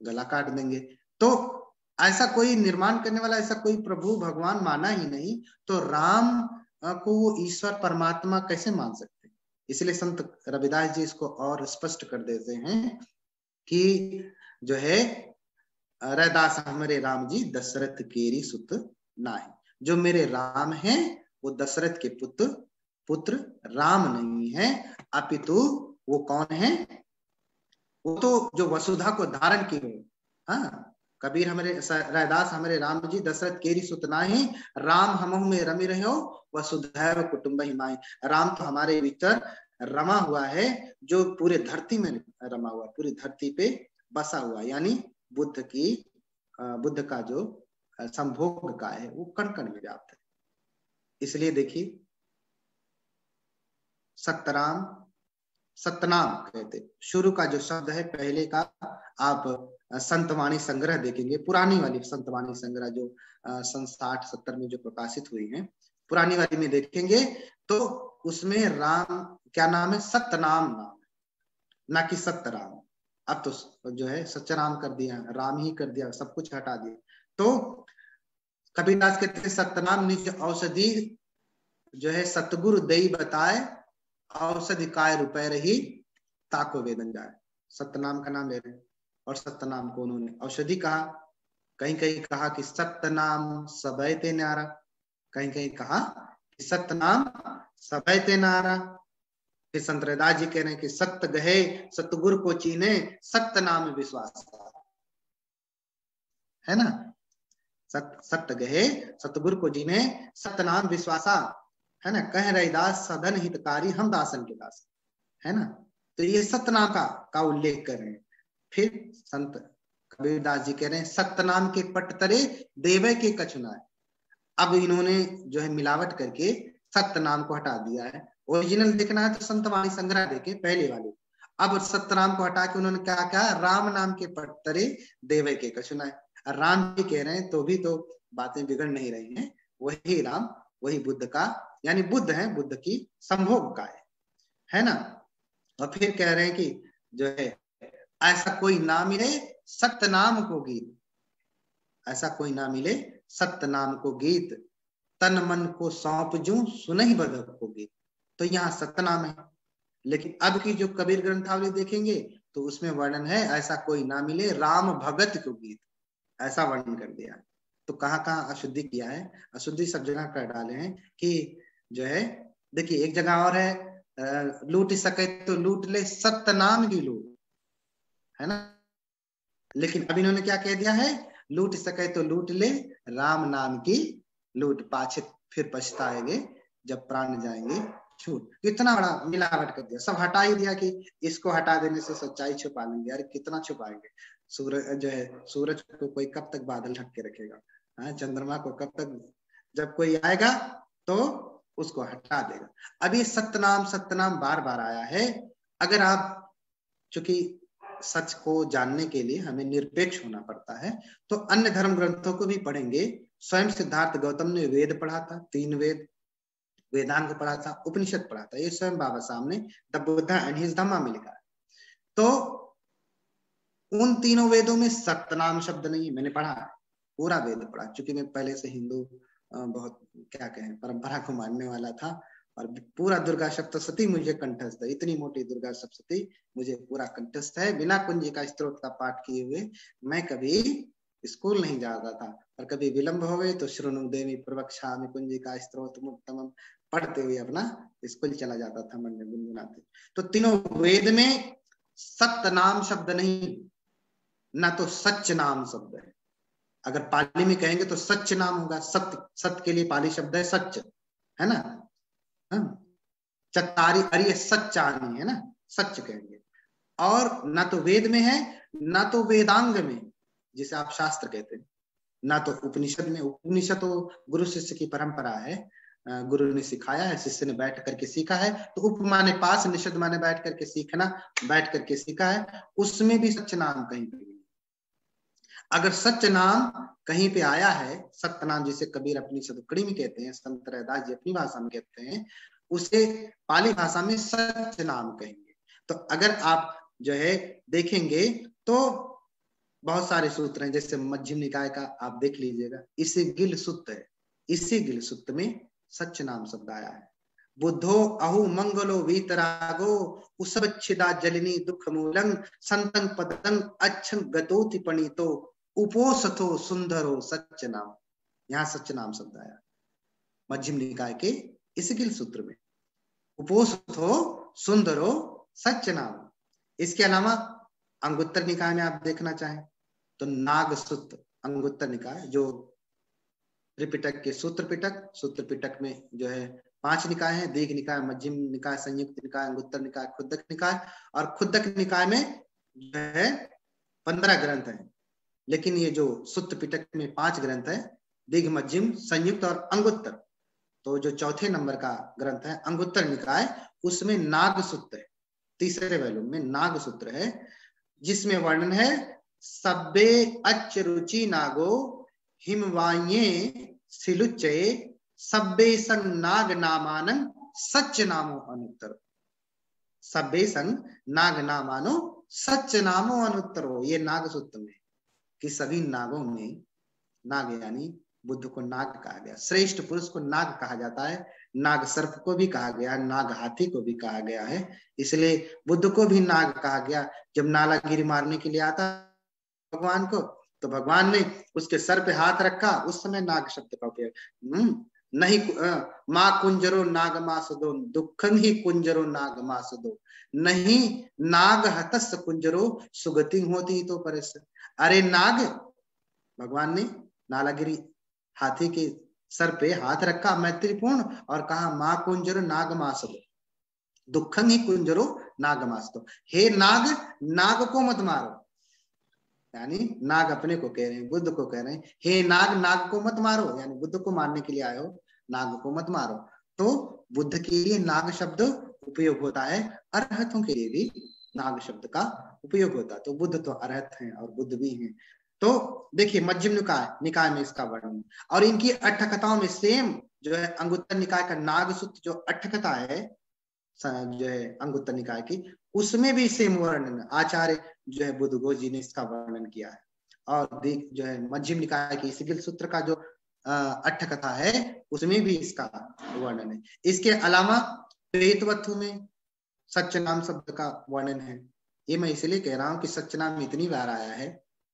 गला काट देंगे। तो ऐसा कोई निर्माण करने वाला, ऐसा कोई प्रभु भगवान माना ही नहीं, तो राम को वो ईश्वर परमात्मा कैसे मान सकते? इसलिए संत रविदास जी इसको और स्पष्ट कर देते हैं कि जो है रैदास हमारे राम जी दशरथ केरी सुत नाही, जो मेरे राम हैं वो दशरथ के पुत्र राम नहीं है, अपितु वो कौन है? वो तो जो वसुधा को धारण किए। हाँ, कबीर हमारे रैदास हमारे राम जी दशरथ केरी सुत नाही, राम हमहु में रमी रहो वसुधैव कुटुंब ही माई। राम तो हमारे भीतर रमा हुआ है, जो पूरे धरती में रमा हुआ, पूरी धरती पे बसा हुआ, यानी बुद्ध का जो संभोग का है वो कण कण में व्याप्त है। इसलिए देखिए सतनाम कहते, शुरू का जो शब्द है पहले का, आप संतवाणी संग्रह देखेंगे, पुरानी वाली संतवाणी संग्रह जो सन 60-70 में जो प्रकाशित हुई है, पुरानी वाली में देखेंगे तो उसमें राम क्या नाम है? सतनाम नाम है, ना कि सत्यराम। अब तो जो है सच्चराम कर दिया, राम ही कर दिया, सब कुछ हटा दिया। तो कबीरदास कहते हैं सतनाम निज औषधि जो है सतगुरु दई बताए, औषधि काय रुपए रही ताको वेदन जाए। सतनाम का नाम ले रहे हैं, और सतनाम को उन्होंने औषधि कहा, कहीं कहीं कहा कि सतनाम सबय ते न्यारा, कहीं कहीं कहा कि सतनाम सबय ते नारा। फिर संत रैदास जी कह रहे हैं कि सत्य गहे सतगुरु को चीने, सत्य नाम विश्वास है ना, सत्य गहे सतगुरु को जीने, सत्य नाम विश्वासा है ना, कह रैदास सदन हितकारी हम दासन के दास है ना। तो ये सतनाम का उल्लेख कर रहे हैं। फिर संत कबीरदास जी कह रहे हैं सतनाम के पट तरे देवे के कछुना है। अब इन्होंने जो है मिलावट करके सतनाम को हटा दिया है। ओरिजिनल देखना है तो संतवाणी संग्रह देखे पहले वाले। अब सतनाम को हटा के उन्होंने क्या कहा, राम नाम के पट तरे देवे के कछुना है। राम भी कह रहे हैं तो भी तो बातें बिगड़ नहीं रही हैं, वही राम वही बुद्ध का, यानी बुद्ध है, बुद्ध की संभोग का है ना। और फिर कह रहे हैं कि जो है ऐसा कोई ना मिले सत्य नाम को गीत, ऐसा कोई ना मिले सत्य नाम को गीत, तन मन को सौंप जूं सुनहि बदक को गीत। तो यहाँ सतनाम है, लेकिन अब की जो कबीर ग्रंथावली देखेंगे तो उसमें वर्णन है ऐसा कोई ना मिले राम भगत को गीत, ऐसा वर्णन कर दिया। तो कहाँ कहाँ अशुद्धि किया है, अशुद्धि सब जगह कर डाले हैं कि जो है देखिए एक जगह और है लूट सके तो लूट ले सत्य नाम की लूट, है ना। लेकिन अब इन्होंने क्या कह दिया है, लूट सके तो लूट ले राम नाम की लूट, पाछे फिर पछताएंगे जब प्राण जाएंगे छूट। कितना बड़ा मिलावट कर दिया, सब हटा ही दिया कि इसको हटा देने से सच्चाई छुपा लेंगे। अरे कितना छुपाएंगे, सूरज जो है सूरज को कोई कब तक बादल ढक के रखेगा, हाँ, चंद्रमा को कब तक, जब कोई आएगा तो उसको हटा देगा। अब ये सतनाम बार बार आया है। अगर आप, चूंकि सच को जानने के लिए हमें निरपेक्ष होना पड़ता है, तो अन्य धर्म ग्रंथों को भी पढ़ेंगे। स्वयं सिद्धार्थ गौतम ने वेद पढ़ा था, 3 वेद, वेदांग पढ़ा था, उपनिषद पढ़ा था, ये स्वयं बाबा साहब ने द बुद्धा एंड हिज धम्मा में लिखा है। तो उन तीनों वेदों में सतनाम शब्द नहीं, मैंने पढ़ा पूरा वेद पढ़ा, क्योंकि मैं पहले से हिंदू बहुत क्या कहें परंपरा को मानने वाला था, और पूरा दुर्गा सप्तशती मुझे कंठस्थ है, इतनी मोटी दुर्गा सप्तशती मुझे पूरा कंठस्थ है। बिना कुंजिका स्तोत्र का पाठ किए हुए मैं कभी स्कूल नहीं जाता था, और कभी विलंब हो गए तो श्रृणु देवी प्रवक्ष्यामि कुंजिका स्तोत्र मुक्तमम पढ़ते हुए अपना स्कूल चला जाता था मन में गुनगुनाते। तो तीनों वेद में सत्य नाम शब्द नहीं, ना तो सच नाम शब्द है। अगर पाली में कहेंगे तो सच नाम होगा, सत्य, सत्य के लिए पाली शब्द है सच, है ना। चतारी अरे सच्चानी है ना, सच कहेंगे। और ना तो वेद में है, ना तो वेदांग में जिसे आप शास्त्र कहते हैं, ना तो उपनिषद में। उपनिषद तो गुरु शिष्य की परंपरा है, गुरु ने सिखाया है, शिष्य ने बैठ करके सीखा है। तो उप माने पास, निषद माने बैठ करके सीखना, बैठ करके सीखा है। उसमें भी सच नाम कहीं पे नहीं। अगर सच नाम कहीं पे आया है, सत्य नाम जिसे कबीर अपनी सदुकड़ी में कहते हैं, संत रैदास जी अपनी भाषा में कहते हैं, उसे पाली भाषा में सच नाम कहेंगे। तो अगर आप जो है देखेंगे तो बहुत सारे सूत्र हैं, जैसे मध्यम निकाय का आप देख लीजिएगा, इसी गिल सुत्त है, इसी गिल सुत्त में सच नाम शब्द आया है। बुद्धो अहु मंगलो वीतरागो उसवच्छिदा जलिनी दुख मूलं संतं पदं अच्छं गतोति पणितो उपोसथो सुंदरो सच नाम। यहाँ सच नाम शब्द आया मध्यम निकाय के इस गिल सूत्र में, उपोसथो सुंदरो सच नाम। इसके अलावा अंगुत्तर निकाय में आप देखना चाहें तो नाग सूत्र, अंगुत्तर निकाय जो त्रिपिटक के सूत्र पिटक में जो है 5 निकाय हैं, दीघ निकाय, मध्यम निकाय, संयुक्त निकाय, अंगुत्तर निकाय, खुद्दक निकाय। और खुद्दक निकाय में जो है 15 ग्रंथ हैं, लेकिन ये जो सूत्र पिटक में 5 ग्रंथ है, दीघ, मध्यम, संयुक्त और अंगुत्तर। तो जो चौथे नंबर का ग्रंथ है अंगुत्तर निकाय, उसमें नाग सूत्र है, तीसरे वैल्यूम में नाग सूत्र है, जिसमें वर्णन है सब्बे अच्छ रुचि नागो हिमवाये सिलुच्चे सब्बे संग नाग नामानं सच नामो अनुत्तर। सब्बे संग नाग नामानो सच नामो अनुत्तरो, ये नाग सूत्र में कि सभी नागों में, नाग यानी बुद्ध को नाग कहा गया, श्रेष्ठ पुरुष को नाग कहा जाता है, नाग सर्प को भी कहा गया, नाग हाथी को भी कहा गया है, इसलिए बुद्ध को भी नाग कहा गया। जब नालागिरी मारने के लिए आता भगवान को, तो भगवान ने उसके सर पे हाथ रखा, उस समय नाग शब्द का उपयोग नहीं। माँ कुंजरो नाग मासदो दुखं ही कुंजरो नाग मासदो, नहीं नाग हतस कुंजरो सुगति होती तो परस। अरे नाग, भगवान ने नालागिरी हाथी के सर पे हाथ रखा मैत्रीपूर्ण और कहा माँ कुंजरो नाग मासदो दुखं ही कुंजरो नाग मासदो। हे नाग, नाग को मत मारो, यानी नाग अपने को कह रहे हैं, बुद्ध को कह रहे हैं, हे नाग, नाग को मत मारो, यानी बुद्ध को मारने के लिए आए हो, नाग को मत मारो। तो बुद्ध के लिए नाग शब्द उपयोग होता है, अरहतों के लिए भी नाग शब्द का उपयोग होता है। तो बुद्ध तो अरहत हैं और बुद्ध भी हैं। तो देखिए मध्यम निकाय में इसका वर्णन, और इनकी अट्ठकथाओं में सेम जो है अंगुत्तर निकाय का नाग सूत्र जो अट्ठकथा है, जो है अंगुत्तर निकाय की, उसमें भी सेम वर्णन आचार्य जो है बुद्ध घोष जी ने इसका वर्णन किया है। और जो है मध्यम निकाय की सिगिल सूत्र का जो अट्ठ कथा है उसमें भी इसका वर्णन है। इसके अलावा प्रेतवत्थु में सच्च नाम शब्द का वर्णन है। ये मैं इसलिए कह रहा हूँ कि सच्च नाम इतनी बार आया है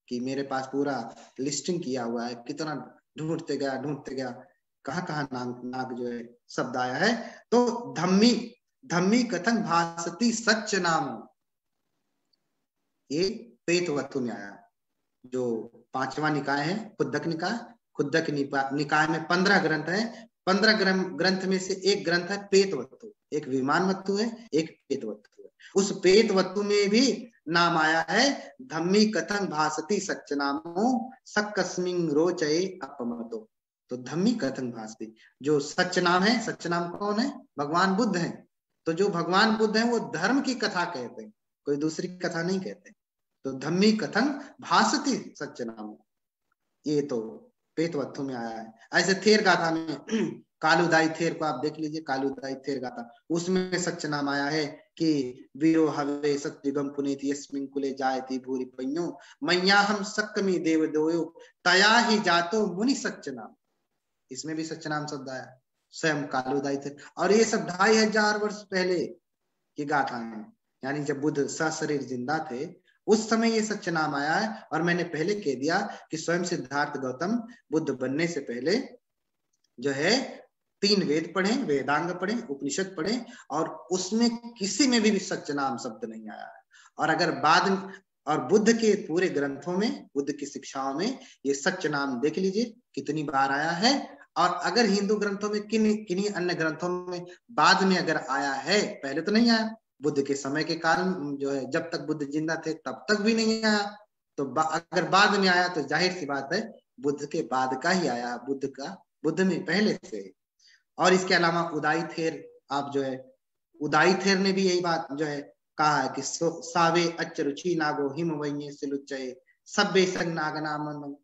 कि मेरे पास पूरा लिस्टिंग किया हुआ है, कितना ढूंढते गया कहाँ नाग जो है शब्द आया है। तो धम्मी कथन भासती सच्च नाम, ये प्रेतवत्थु में आया। जो 5वां निकाय है खुद्दक निकाय, खुद्दक निकाय में 15 ग्रंथ है। 15 ग्रंथ में से एक ग्रंथ है प्रेतवत्थु, एक विमानवत्थु है, एक प्रेतवत्थु है। उस प्रेतवत्थु में भी नाम आया है धम्मी कथन भासती सच्च नामो सक्कस्मिं रोचये अपमतो। तो धम्मी कथन भासती जो सच्च नाम है, सच्च नाम कौन है? भगवान बुद्ध है। तो जो भगवान बुद्ध है वो धर्म की कथा कहते हैं, कोई दूसरी कथा नहीं कहते। तो धम्मी कथन भासती सच्च नाम, ये तो प्रेतवत्थु में आया है। ऐसे थेर गाथा में कालुदाई थेर को आप देख लीजिए, कालुदाई थेर गाथा, उसमें सच्च नाम आया है कि वीरो हवे सत्यगम पुनीति यस्मिन् कुले जायति भूरि पඤ्यो मैया हम सक्कमी देव दोयो तया ही जातो मुनि सच्च नाम। इसमें भी सच्च नाम शब्द आया स्वयं कालुदाई थेर। और ये सब 2500 वर्ष पहले की गाथा है, यानी जब बुद्ध सशरीर जिंदा थे उस समय ये सच्च नाम आया है। और मैंने पहले कह दिया कि स्वयं सिद्धार्थ गौतम बुद्ध बनने से पहले जो है 3 वेद पढ़े, वेदांग पढ़े, उपनिषद पढ़े, और उसमें किसी में भी सच्च नाम शब्द नहीं आया है। और अगर और बुद्ध के पूरे ग्रंथों में, बुद्ध की शिक्षाओं में ये सच्च नाम देख लीजिए कितनी बार आया है। और अगर हिंदू ग्रंथों में किन्हीं अन्य ग्रंथों में बाद में अगर आया है, पहले तो नहीं आया, बुद्ध के समय के कारण जो है जब तक बुद्ध जिंदा थे तब तक भी नहीं आया। तो अगर बाद में आया तो जाहिर सी बात है बुद्ध के बाद का ही आया, बुद्ध में पहले से। और इसके अलावा उदाई थेर, आप जो है उदाई थेर ने भी यही बात जो है कहा है कि सावे अच्च रुचि नागो हिम वैन्य सिलुच्चये सब्बे संग नागनामनो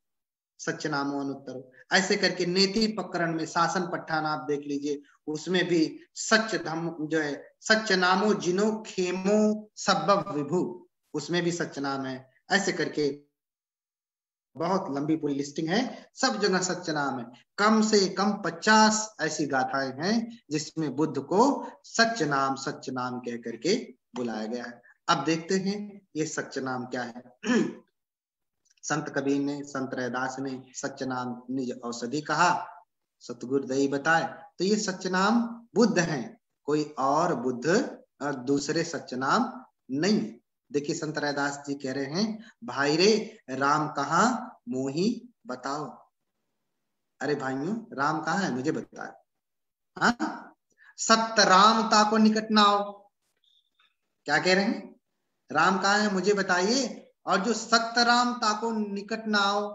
सच्च नामो अनुत्तरो। ऐसे करके नेति प्रकरण में शासन पट्ठान आप देख लीजिए, उसमें भी सच्च धम्म जो है सच्च नामो जिनो खेमो सब्बव विभु, उसमें भी सच्च नाम है। ऐसे करके बहुत लंबी पूरी लिस्टिंग है, सब जगह सच्च नाम है। कम से कम 50 ऐसी गाथाएं हैं जिसमें बुद्ध को सच्च नाम कह करके बुलाया गया है। अब देखते हैं ये सच्च नाम क्या है। संत कबीर ने, संत रैदास ने सच्च नाम निज औषधि कहा, सतगुरु दई बताए। तो ये सच्च नाम बुद्ध हैं, कोई और बुद्ध दूसरे सच्च नाम नहीं। देखिए संत रैदास जी कह रहे हैं, भाई रे राम कहाँ मोही बताओ। अरे भाइयों राम कहाँ है मुझे बताओ। हाँ, सत्य राम ताको निकट ना आओ। क्या कह रहे हैं? राम कहाँ है मुझे बताइए, और जो सत्य राम ताको निकट ना आओ,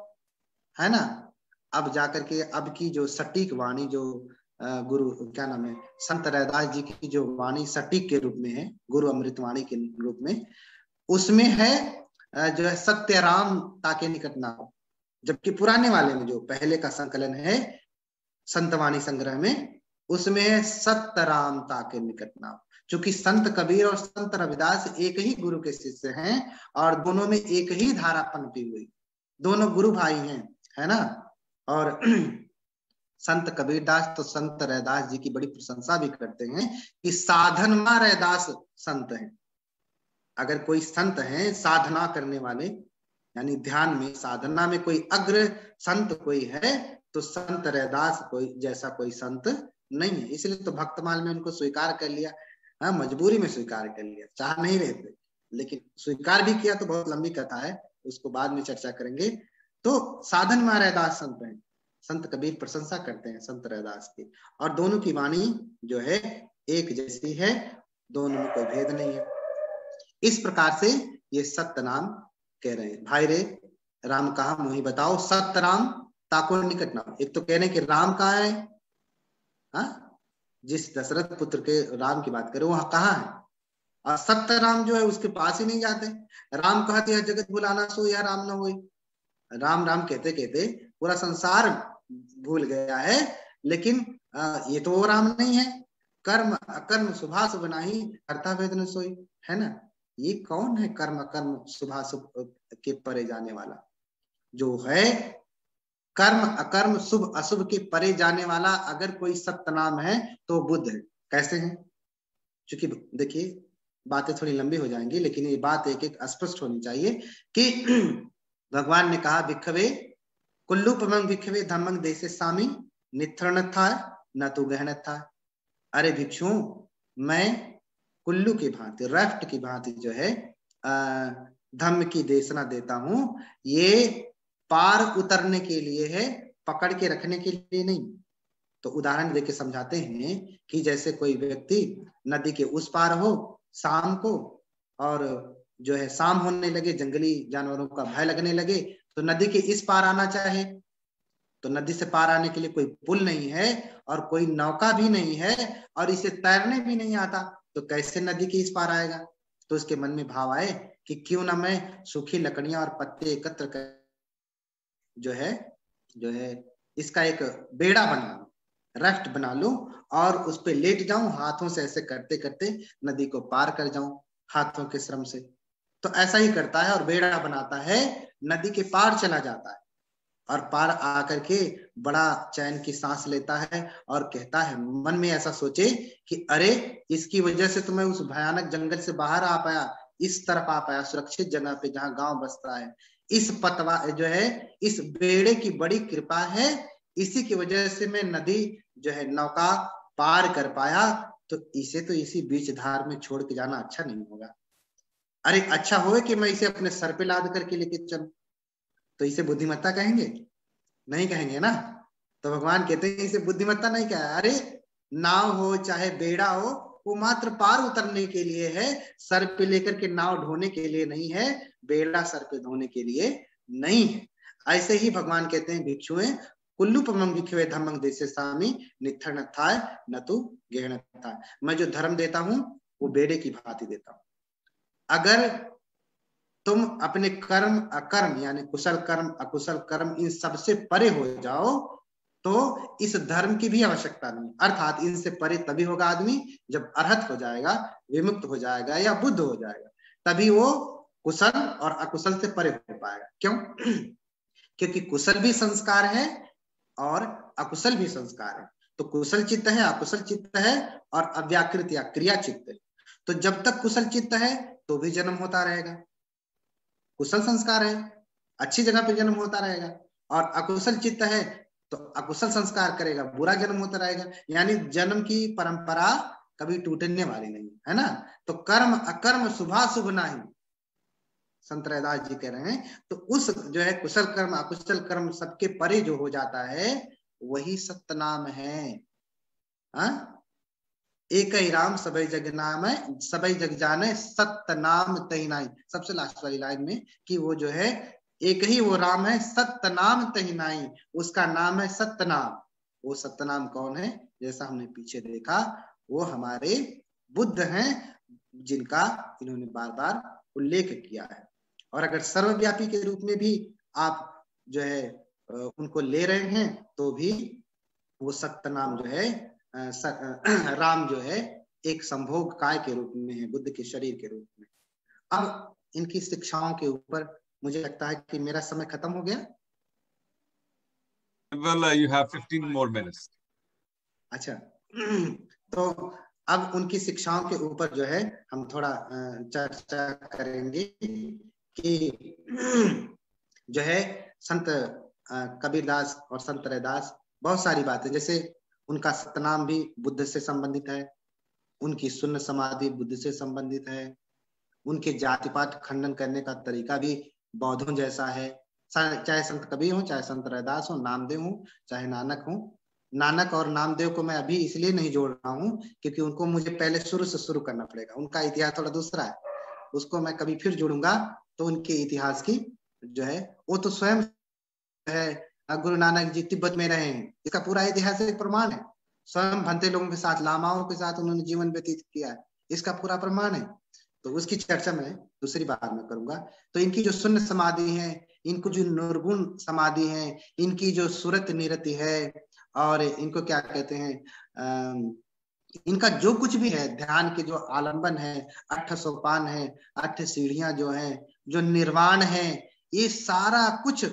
है ना। अब जाकर के अब की जो सटीक वाणी जो गुरु क्या नाम है संत रैदास जी की जो वाणी सटीक के रूप में है, गुरु अमृत वाणी के रूप में, उसमें है जो है सत्य राम ताके निकट ना हो। जबकि पुराने वाले में जो पहले का संकलन है संतवाणी संग्रह में, उसमें है सत्य राम ताके निकट ना हो। चूंकि संत कबीर और संत रविदास एक ही गुरु के शिष्य हैं और दोनों में एक ही धारा पनपी हुई, दोनों गुरु भाई हैं, है ना। और संत कबीरदास तो संत रैदास जी की बड़ी प्रशंसा भी करते हैं कि साधनमा रैदास संत हैं। अगर कोई संत है साधना करने वाले, यानी ध्यान में साधना में कोई अग्र संत कोई है, तो संत रैदास कोई जैसा कोई संत नहीं है। इसलिए तो भक्तमाल में उनको स्वीकार कर लिया, हाँ, मजबूरी में स्वीकार कर लिया, चाह नहीं रहे थे, लेकिन स्वीकार भी किया। तो बहुत लंबी कथा है, उसको बाद में चर्चा करेंगे। तो साधन में रैदास संत हैं, संत कबीर प्रशंसा करते हैं संत रैदास की, और दोनों की वाणी जो है एक जैसी है, दोनों में कोई भेद नहीं है। इस प्रकार से ये सत्य नाम कह रहे हैं। भाई रे राम कहाँ मोही बताओ, सत्य राम ताको निकट ना हो। एक तो कह रहे हैं कि राम कहाँ है, हाँ, जिस दशरथ पुत्र के राम की बात करें वहां कहाँ है, और सत्य राम जो है उसके पास ही नहीं जाते। राम कहते हैं जगत भुलाना सो या राम न होई। राम राम कहते कहते पूरा संसार भूल गया है, लेकिन ये तो वो राम नहीं है। कर्म अकर्म शुभाशुभ नाही करता वेद न सोई, है ना। ये कौन है कर्म अकर्म शुभाशुभ के परे जाने वाला? जो है कर्म अकर्म शुभ अशुभ के परे जाने वाला अगर कोई सत्य नाम है तो बुद्ध है। कैसे है? क्योंकि देखिए बातें थोड़ी लंबी हो जाएंगी, लेकिन ये बात एक एक स्पष्ट होनी चाहिए कि भगवान ने कहा भिक्खवे कुल्लूपमं भिक्खवे धम्मं देशे सामी निथ्रण था न तो गहन था। अरे भिक्षु, मैं कुल्लू की भांति, राफ्ट की भांति जो है धम्म की देशना देता हूं। ये पार उतरने के लिए है, पकड़ के रखने के लिए नहीं। तो उदाहरण देके समझाते हैं कि जैसे कोई व्यक्ति नदी के उस पार हो शाम को, और जो है शाम होने लगे, जंगली जानवरों का भय लगने लगे, तो नदी के इस पार आना चाहे तो नदी से पार आने के लिए कोई पुल नहीं है और कोई नौका भी नहीं है और इसे तैरने भी नहीं आता, तो कैसे नदी के इस पार आएगा? तो उसके मन में भाव आए कि क्यों ना मैं सूखी लकड़ियां और पत्ते एकत्र कर जो है इसका एक बेड़ा बना लूं, राफ्ट बना लूं और उस पे लेट जाऊं, हाथों से ऐसे करते करते नदी को पार कर जाऊं हाथों के श्रम से। तो ऐसा ही करता है और बेड़ा बनाता है, नदी के पार चला जाता है और पार आकर के बड़ा चैन की सांस लेता है और कहता है, मन में ऐसा सोचे कि अरे इसकी वजह से तो मैं उस भयानक जंगल से बाहर आ पाया, इस तरफ आ पाया, सुरक्षित जगह पे जहां गांव बसता है। इस पतवा जो है, इस बेड़े की बड़ी कृपा है, इसी की वजह से मैं नदी जो है नौका पार कर पाया। तो इसे तो इसी बीच धार में छोड़ के जाना अच्छा नहीं होगा। अरे अच्छा हो कि मैं इसे अपने सर पे लाद करके लेके चलूं, तो इसे बुद्धिमत्ता कहेंगे? नहीं कहेंगे ना। तो भगवान कहते हैं इसे बुद्धिमत्ता नहीं कहा। अरे नाव हो चाहे बेड़ा हो, वो मात्र पार उतरने के लिए है, सर पे लेकर के नाव ढोने के लिए नहीं है, बेड़ा सर पे धोने के लिए नहीं है। ऐसे ही भगवान कहते हैं भिक्षुएं कुल्लूपमं भिक्षवे धम्मं देशे सामी निथ्रण था न तो गहन था। मैं जो धर्म देता हूं वो बेड़े की भांति देता हूं। अगर तुम अपने कर्म अकर्म यानी कुशल कर्म अकुशल कर्म इन सबसे परे हो जाओ तो इस धर्म की भी आवश्यकता नहीं। अर्थात इनसे परे तभी होगा आदमी जब अरहत हो जाएगा, विमुक्त हो जाएगा या बुद्ध हो जाएगा, तभी वो कुशल और अकुशल से परे हो पाएगा। क्यों? क्योंकि कुशल भी संस्कार है और अकुशल भी संस्कार है। तो कुशल चित्त है, अकुशल चित्त है और अव्याकृत या क्रिया चित्त है। तो जब तक कुशल चित्त है तो भी जन्म होता रहेगा, कुशल संस्कार है, अच्छी जगह पे जन्म होता रहेगा, और अकुशल चित्त है तो अकुशल संस्कार करेगा, बुरा जन्म होता रहेगा। यानी जन्म की परंपरा कभी टूटने वाली नहीं है ना। तो कर्म अकर्म शुभाशुभ नहीं, संत रैदास जी कह रहे हैं। तो उस जो है कुशल कर्म अकुशल कर्म सबके परे जो हो जाता है वही सत्य नाम है। एक ही राम सबई जग नाम है, सबई जग जाने सत्य नाम तही नाई। सबसे लास्ट वाली लाइन में कि वो जो है एक ही वो राम है, सत्य नाम तही नाई, उसका नाम है सत्य नाम। वो सत्य नाम कौन है? जैसा हमने पीछे देखा, वो हमारे बुद्ध हैं जिनका इन्होंने बार बार उल्लेख किया है। और अगर सर्वव्यापी के रूप में भी आप जो है उनको ले रहे हैं तो भी वो सत्य नाम जो है राम जो है एक संभोग काय के रूप में है, बुद्ध के शरीर के रूप में। अब इनकी शिक्षाओं के ऊपर मुझे लगता है कि मेरा समय खत्म हो गया। Well, you have 15 more minutes. अच्छा, तो अब उनकी शिक्षाओं के ऊपर जो है हम थोड़ा चर्चा करेंगे कि जो है संत कबीरदास और संत रैदास बहुत सारी बातें, जैसे उनका सतनाम भी बुद्ध से संबंधित है, उनकी शून्य समाधि बुद्ध से संबंधित है, उनके जाति पात खंडन करने का तरीका भी बौद्धों जैसा है। चाहे संत कबीर हो, चाहे संत रैदास हो, नामदेव हो, चाहे नानक हो। नानक और नामदेव को मैं अभी इसलिए नहीं जोड़ रहा हूँ क्योंकि उनको मुझे पहले शुरू से शुरू करना पड़ेगा, उनका इतिहास थोड़ा दूसरा है, उसको मैं कभी फिर जोड़ूंगा तो उनके इतिहास की जो है वो तो स्वयं है। गुरु नानक जी तिब्बत में रहे हैं, इसका पूरा इतिहास एक प्रमाण है। स्वयं भंते लोगों के साथ, लामाओं के साथ उन्होंने जीवन व्यतीत किया है, इसका पूरा प्रमाण है। तो उसकी चर्चा मैं दूसरी बार में करूंगा। तो इनकी जो शून्य समाधि है, इनको जो निर्गुण समाधि है, इनकी जो सुरत निरति है, और इनको क्या कहते हैं इनका जो कुछ भी है, ध्यान के जो आलंबन है, 8 सोपान है, 8 सीढ़ियां जो है, जो निर्वाण है, ये सारा कुछ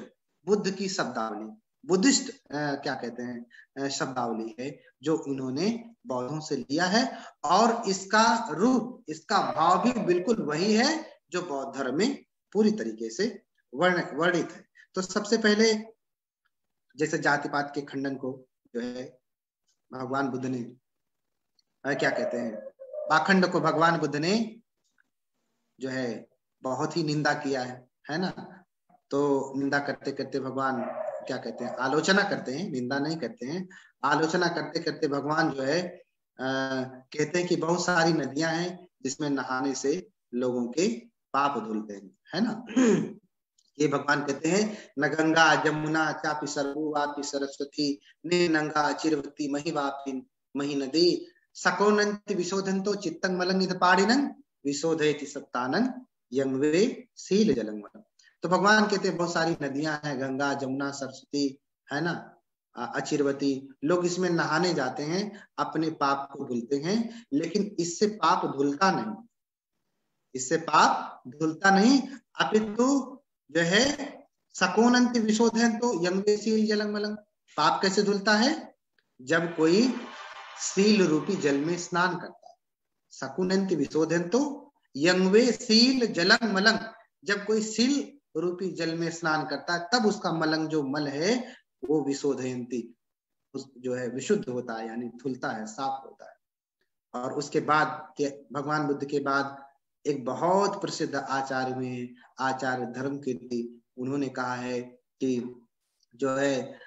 बुद्ध की शब्दावली, बुद्धिस्ट क्या कहते हैं शब्दावली है, जो इन्होंने बौद्धों से लिया है। और इसका रूप, इसका भाव भी बिल्कुल वही है जो बौद्ध धर्म में पूरी तरीके से वर्णित है। तो सबसे पहले जैसे जाति पात के खंडन को जो है भगवान बुद्ध ने क्या कहते हैं, पाखंड को भगवान बुद्ध ने जो है बहुत ही निंदा किया है ना। तो निंदा करते करते भगवान क्या कहते हैं, आलोचना करते हैं, निंदा नहीं करते हैं, आलोचना करते करते भगवान जो है कहते हैं कि बहुत सारी नदियां हैं जिसमें नहाने से लोगों के पाप धुलते हैं, है ना। ये भगवान कहते हैं, न गंगा जमुना चापि सरयू वापि सरस्वती ने नंगा चिरवती मही वापि मही नदी सकोनंति विशोधंतो चित्तं मलं निधपाड़िनं विशोधयति सत्तानं यंगवे शील जलंगम। तो भगवान कहते हैं बहुत सारी नदियां हैं, गंगा जमुना सरस्वती, है ना, अचिरवती, लोग इसमें नहाने जाते हैं, अपने पाप को धुलते हैं, लेकिन इससे पाप धुलता नहीं, इससे पाप धुलता नहीं, अपितु जो है सकोनंति विशोधन तो यंगवे शील जलंगमलंग। पाप कैसे धुलता है, जब कोई सील रूपी जल में स्नान करता है। सकुनंति विशोधन तो यंगवे शील जलंग मलंग, जब कोई सील रूपी जल में स्नान करता है तब उसका मलंग जो मल है वो विशोधयंती जो है विशुद्ध होता है, यानी धुलता है, साफ होता है। और उसके बाद के भगवान बुद्ध के बाद एक बहुत प्रसिद्ध आचार्य में आचार्य धर्मकीर्ति, उन्होंने कहा है कि जो है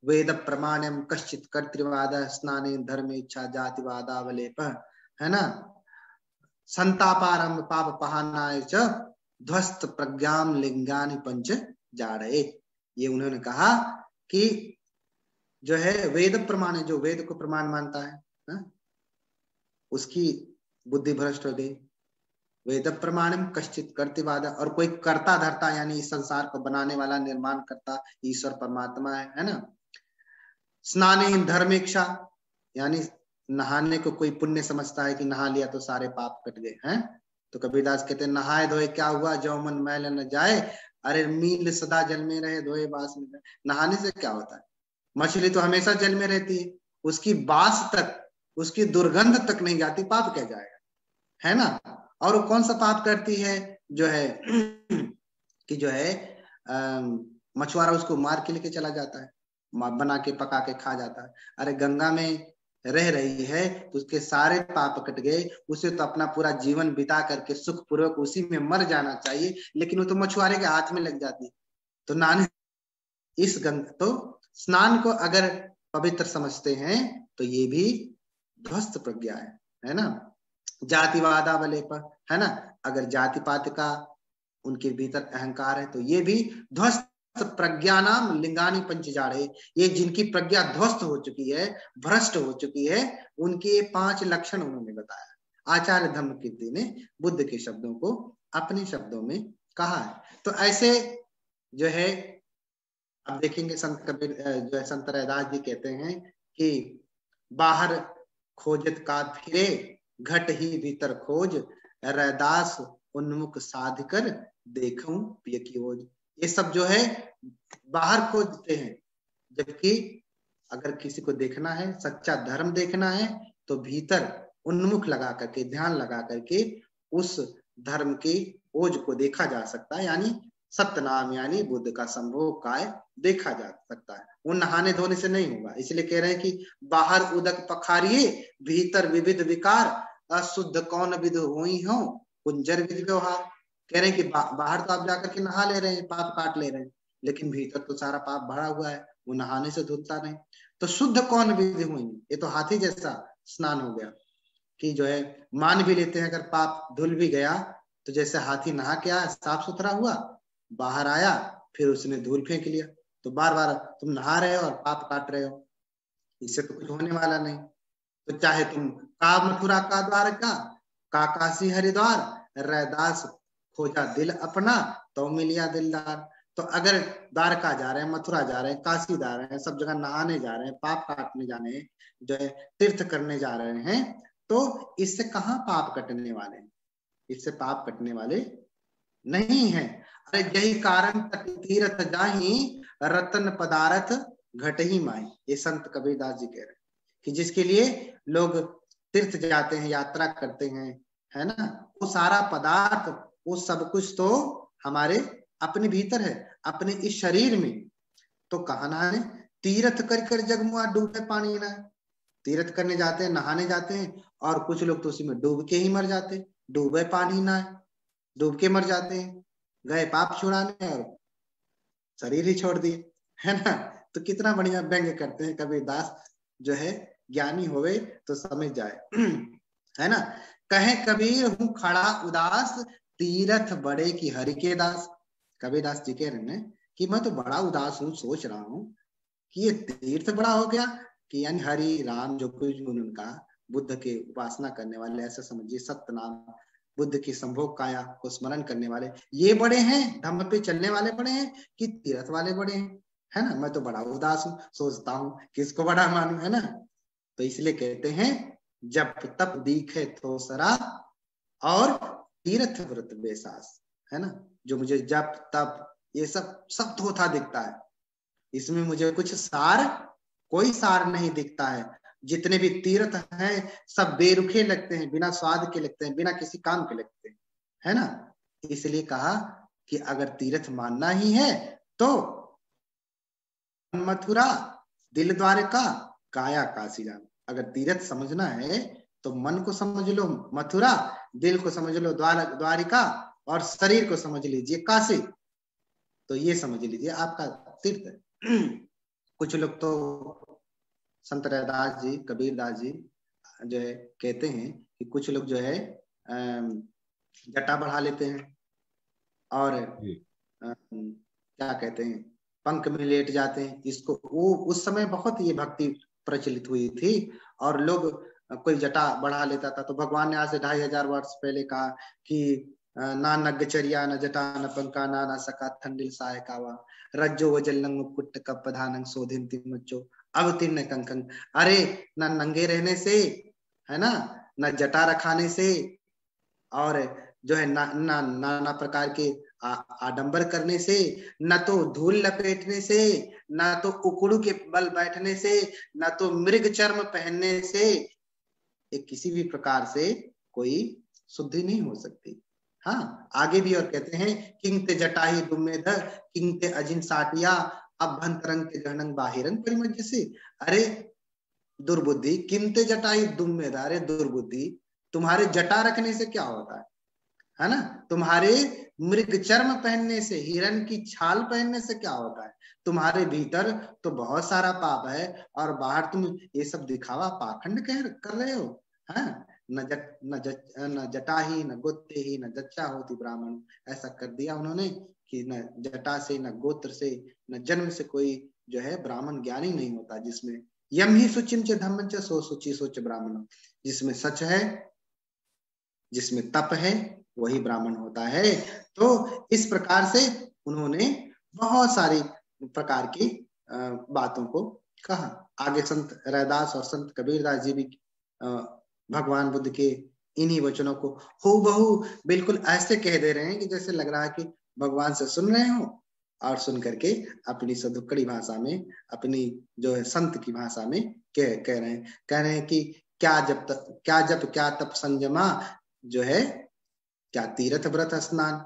वेद प्रमाणम कश्चित कर्तृवाद स्नाने धर्म इच्छा जातिवादावलेप, है ना, संतापारंभ पाप पहानाय च ध्वस्त प्रज्ञाम लिंगानि पंच जाड़े। ये उन्होंने कहा कि जो है वेद प्रमाण, जो वेद को प्रमाण मानता है ना? उसकी बुद्धि भ्रष्ट हो गई। वेद प्रमाणम कश्चित कर्तृवाद, और कोई कर्ता धर्ता यानी इस संसार को बनाने वाला, निर्माण करता ईश्वर परमात्मा है ना। स्नाने धर्मेक्षा, यानी नहाने को कोई पुण्य समझता है कि नहा लिया तो सारे पाप कट गए हैं। तो कबीरदास कहते हैं नहाए धोए क्या हुआ, जो मन मैल न जाए, अरे मील सदा जल में रहे धोए बास में। नहाने से क्या होता है, मछली तो हमेशा जल में रहती है, उसकी बास तक, उसकी दुर्गंध तक नहीं जाती, पाप क्या जाएगा, है ना। और वो कौन सा पाप करती है, जो है कि जो है मछुआरा उसको मार के लेके चला जाता है, बना के पका के खा जाता है। अरे गंगा में रह रही है तो उसके सारे पाप कट गए, उसे तो अपना पूरा जीवन बिता करके सुख पूर्वक उसी में मर जाना चाहिए, लेकिन वो तो मछुआरे के हाथ में लग जाती है। तो नहाने इस तो स्नान को अगर पवित्र समझते हैं तो ये भी ध्वस्त प्रज्ञा है ना। जातिवादा वाले पर, है ना, अगर जाति पात का उनके भीतर अहंकार है तो ये भी ध्वस्त प्रज्ञा नाम लिंगानी पंचजाड़े, ये जिनकी प्रज्ञा ध्वस्त हो चुकी है, भ्रष्ट हो चुकी है, उनके 5 लक्षण उन्होंने बताया। आचार्य धर्मकीर्ति ने बुद्ध के शब्दों को अपने शब्दों में कहा है। तो ऐसे जो है अब देखेंगे संत कबीर जो है संत रैदास जी कहते हैं कि बाहर खोजत का फिरे घट ही भीतर खोज, रैदास उन्मुख साध कर देखूं पिय की ओज। ये सब जो है बाहर खोजते हैं, जबकि अगर किसी को देखना है, सच्चा धर्म देखना है, तो भीतर उन्मुख लगा करके, ध्यान लगा करके उस धर्म की ओज को देखा जा सकता है, यानी सत्य नाम यानी बुद्ध का संभोग काय देखा जा सकता है। वो नहाने धोने से नहीं होगा, इसलिए कह रहे हैं कि बाहर उदक पखारिये भीतर विविध विकार, अशुद्ध कौन विध हुई हो कुंजर विधि व्यवहार। कह रहे हैं कि बाहर तो आप जाकर के नहा ले रहे हैं, पाप काट ले रहे हैं, लेकिन भीतर तो सारा पाप भरा हुआ है, वो नहाने से धुलता नहीं। तो शुद्ध कौन विधि हुई, ये तो हाथी जैसा स्नान हो गया कि जो है मान भी लेते हैं अगर पाप धुल भी गया तो जैसे हाथी नहा के आया, साफ सुथरा हुआ, बाहर आया फिर उसने धूल फेंक लिया, तो बार बार तुम नहा रहे हो और पाप काट रहे हो, इससे तो कुछ होने वाला नहीं। तो चाहे तुम का मथुरा का द्वार का काशी हरिद्वार, रैदास खोजा दिल अपना तो मिलिया दिलदार। तो अगर द्वारका जा रहे हैं, मथुरा जा रहे हैं, काशी जा रहे हैं, सब जगह नहाने जा रहे हैं, पाप काटने जाने हैं, जो है तीर्थ करने जा रहे हैं, तो इससे कहाँ पाप कटने वाले हैं? इससे पाप कटने वाले नहीं है। अरे यही कारण तीर्थ जाहि रतन पदार्थ घट ही माई, ये संत कबीरदास जी कह रहे हैं कि जिसके लिए लोग तीर्थ जाते हैं, यात्रा करते हैं, है ना, वो सारा पदार्थ, वो सब कुछ तो हमारे अपने भीतर है, अपने इस शरीर में। तो कहाँ नहाने? तीर्थ कर कर जगमुआ डूबे पानी ना। तीर्थ करने जाते हैं, नहाने जाते हैं, और कुछ लोग तो उसी में डूब के ही मर जाते हैं। डूबे पानी ना, डूब के मर जाते हैं, गए पाप छुड़ाने और शरीर ही छोड़ दिए, है ना। तो कितना बढ़िया व्यंग्य करते हैं कबीरदास, जो है ज्ञानी होवे तो समझ जाए, है ना। कहे कबीर हूँ खड़ा उदास, तीर्थ बड़े की हरि के दास। कबीरदास जी कह रहे हैं कि मैं तो बड़ा उदास हूँ, सोच रहा हूँ कि ये तीर्थ बड़ा हो गया, कि यानी हरि राम जो कुछ उनका, बुद्ध के उपासना करने वाले, ऐसा समझिए, सत्य नाम, बुद्ध की संभोग काया को स्मरण करने वाले, ये बड़े हैं, धम्म पे चलने वाले बड़े हैं कि तीर्थ वाले बड़े हैं, है ना। मैं तो बड़ा उदास हूँ, सोचता हूँ किसको बड़ा मानूं, है ना। तो इसलिए कहते हैं जब तप दिखे थोसरा और तीर्थ व्रत बेसास, है ना। जो मुझे जप तप ये सब थोथा दिखता है, इसमें मुझे कुछ सार, कोई सार नहीं दिखता है। जितने भी तीर्थ हैं सब बेरुखे लगते हैं, बिना स्वाद के लगते हैं, बिना किसी काम के लगते हैं, है ना। इसलिए कहा कि अगर तीर्थ मानना ही है तो मथुरा दिल द्वारका काया काशी जान। अगर तीर्थ समझना है तो मन को समझ लो मथुरा, दिल को समझ लो द्वारिका, और शरीर को समझ लीजिए काशी। तो ये समझ लीजिए आपका तीर्थ। कुछ लोग तो संत रैदास जी, कबीरदास जी जो है कहते हैं कि कुछ लोग जो है जटा बढ़ा लेते हैं और क्या कहते हैं, पंख में लेट जाते हैं। इसको वो उस समय बहुत ये भक्ति प्रचलित हुई थी, और लोग कोई जटा बढ़ा लेता था तो भगवान ने आज से 2500 वर्ष पहले कहा कि ना नग्गचर्या न जटा न पंका ना सका ठंडिल साय कावा रज्जो वजल्लंग मुकुट कपधानंग शोधिंति मच्चो अब तीन कंकंग। अरे न नंगे रहने से, है ना, न जटा रखाने से, और जो है नाना प्रकार के आडंबर करने से, न तो धूल लपेटने से, न तो उकड़ू के बल बैठने से, न तो मृग चर्म पहनने से, एक किसी भी प्रकार से कोई शुद्धि नहीं हो सकती। हाँ, आगे भी और कहते हैं किंगते जटाही दुमेध किंगते अजिन साटिया अभ्यंतरंग के गहनंग बाहिरंग परिमज्ज से। अरे दुर्बुद्धि, किंते जटाही दुमेध, अरे दुर्बुद्धि, तुम्हारे जटा रखने से क्या होता है ना। तुम्हारे मृग चर्म पहनने से, हिरण की छाल पहनने से क्या होता है। तुम्हारे भीतर तो बहुत सारा पाप है और बाहर तुम ये सब दिखावा पाखंड कर रहे हो। हाँ, न जटा ही न गोत्र ही न जच्चा होती ब्राह्मण। ऐसा कर दिया उन्होंने कि न जटा से, न गोत्र से, न जन्म से कोई जो है ब्राह्मण ज्ञानी नहीं होता। जिसमें यम ही सुचिम च धम्म च सो सुचि सोच ब्राह्मण, जिसमें सच है, जिसमें तप है, वही ब्राह्मण होता है। तो इस प्रकार से उन्होंने बहुत सारी प्रकार की बातों को कहा। आगे संत रैदास और संत कबीरदास जी भी भगवान बुद्ध के इन्हीं वचनों को हूबहू बिल्कुल ऐसे कह दे रहे हैं कि जैसे लग रहा है कि भगवान से सुन रहे हो, और सुन करके अपनी सदुक्कड़ी भाषा में, अपनी जो है संत की भाषा में कह रहे हैं कि क्या जप क्या तप संयमा, जो है क्या तीर्थ व्रत स्नान।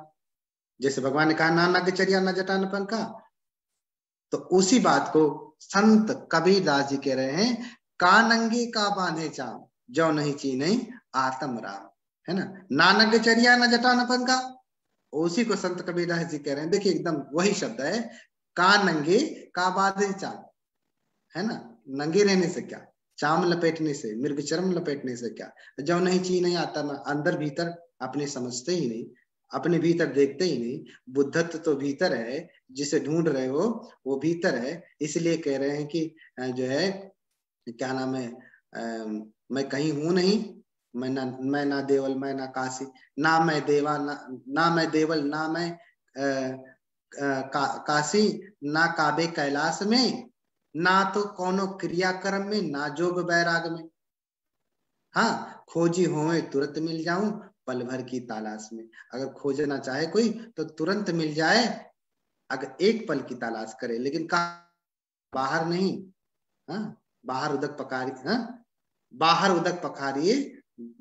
जैसे भगवान ने कहा ना नग्गचर्या न जटा न पंका, तो उसी बात को संत कबीरदास जी कह रहे हैं का नंगे का बांधे चाम जो नहीं चीने आत्म राम, है ना नग्गचर्या न जटा न पंका। उसी को संत कबीरदास जी कह रहे हैं। देखिए एकदम वही शब्द है, का नंगे का बांधे चाम, है ना। नंगे रहने से क्या, चाम लपेटने से, मृग चर्म लपेटने से क्या, जो नहीं ची नहीं आता, अंदर भीतर अपने समझते ही नहीं, अपने भीतर देखते ही नहीं। बुद्धत्व तो भीतर है, जिसे ढूंढ रहे हो वो भीतर है। इसलिए कह रहे हैं कि जो है क्या नाम है, मैं कहीं हूं नहीं, मैं ना देवल मैं ना काशी, ना मैं देवा ना मैं देवल ना मैं काशी, ना काबे कैलाश में, ना तो कोनो क्रियाक्रम में, ना जोग बैराग में। हाँ, खोजी होए तुरंत मिल जाऊं, पल भर की तलाश में। अगर खोजना चाहे कोई तो तुरंत मिल जाए, अगर एक पल की तलाश करे, लेकिन कहा बाहर नहीं। हाँ, बाहर उदक पकारी, हाँ, बाहर उदक पखारिए,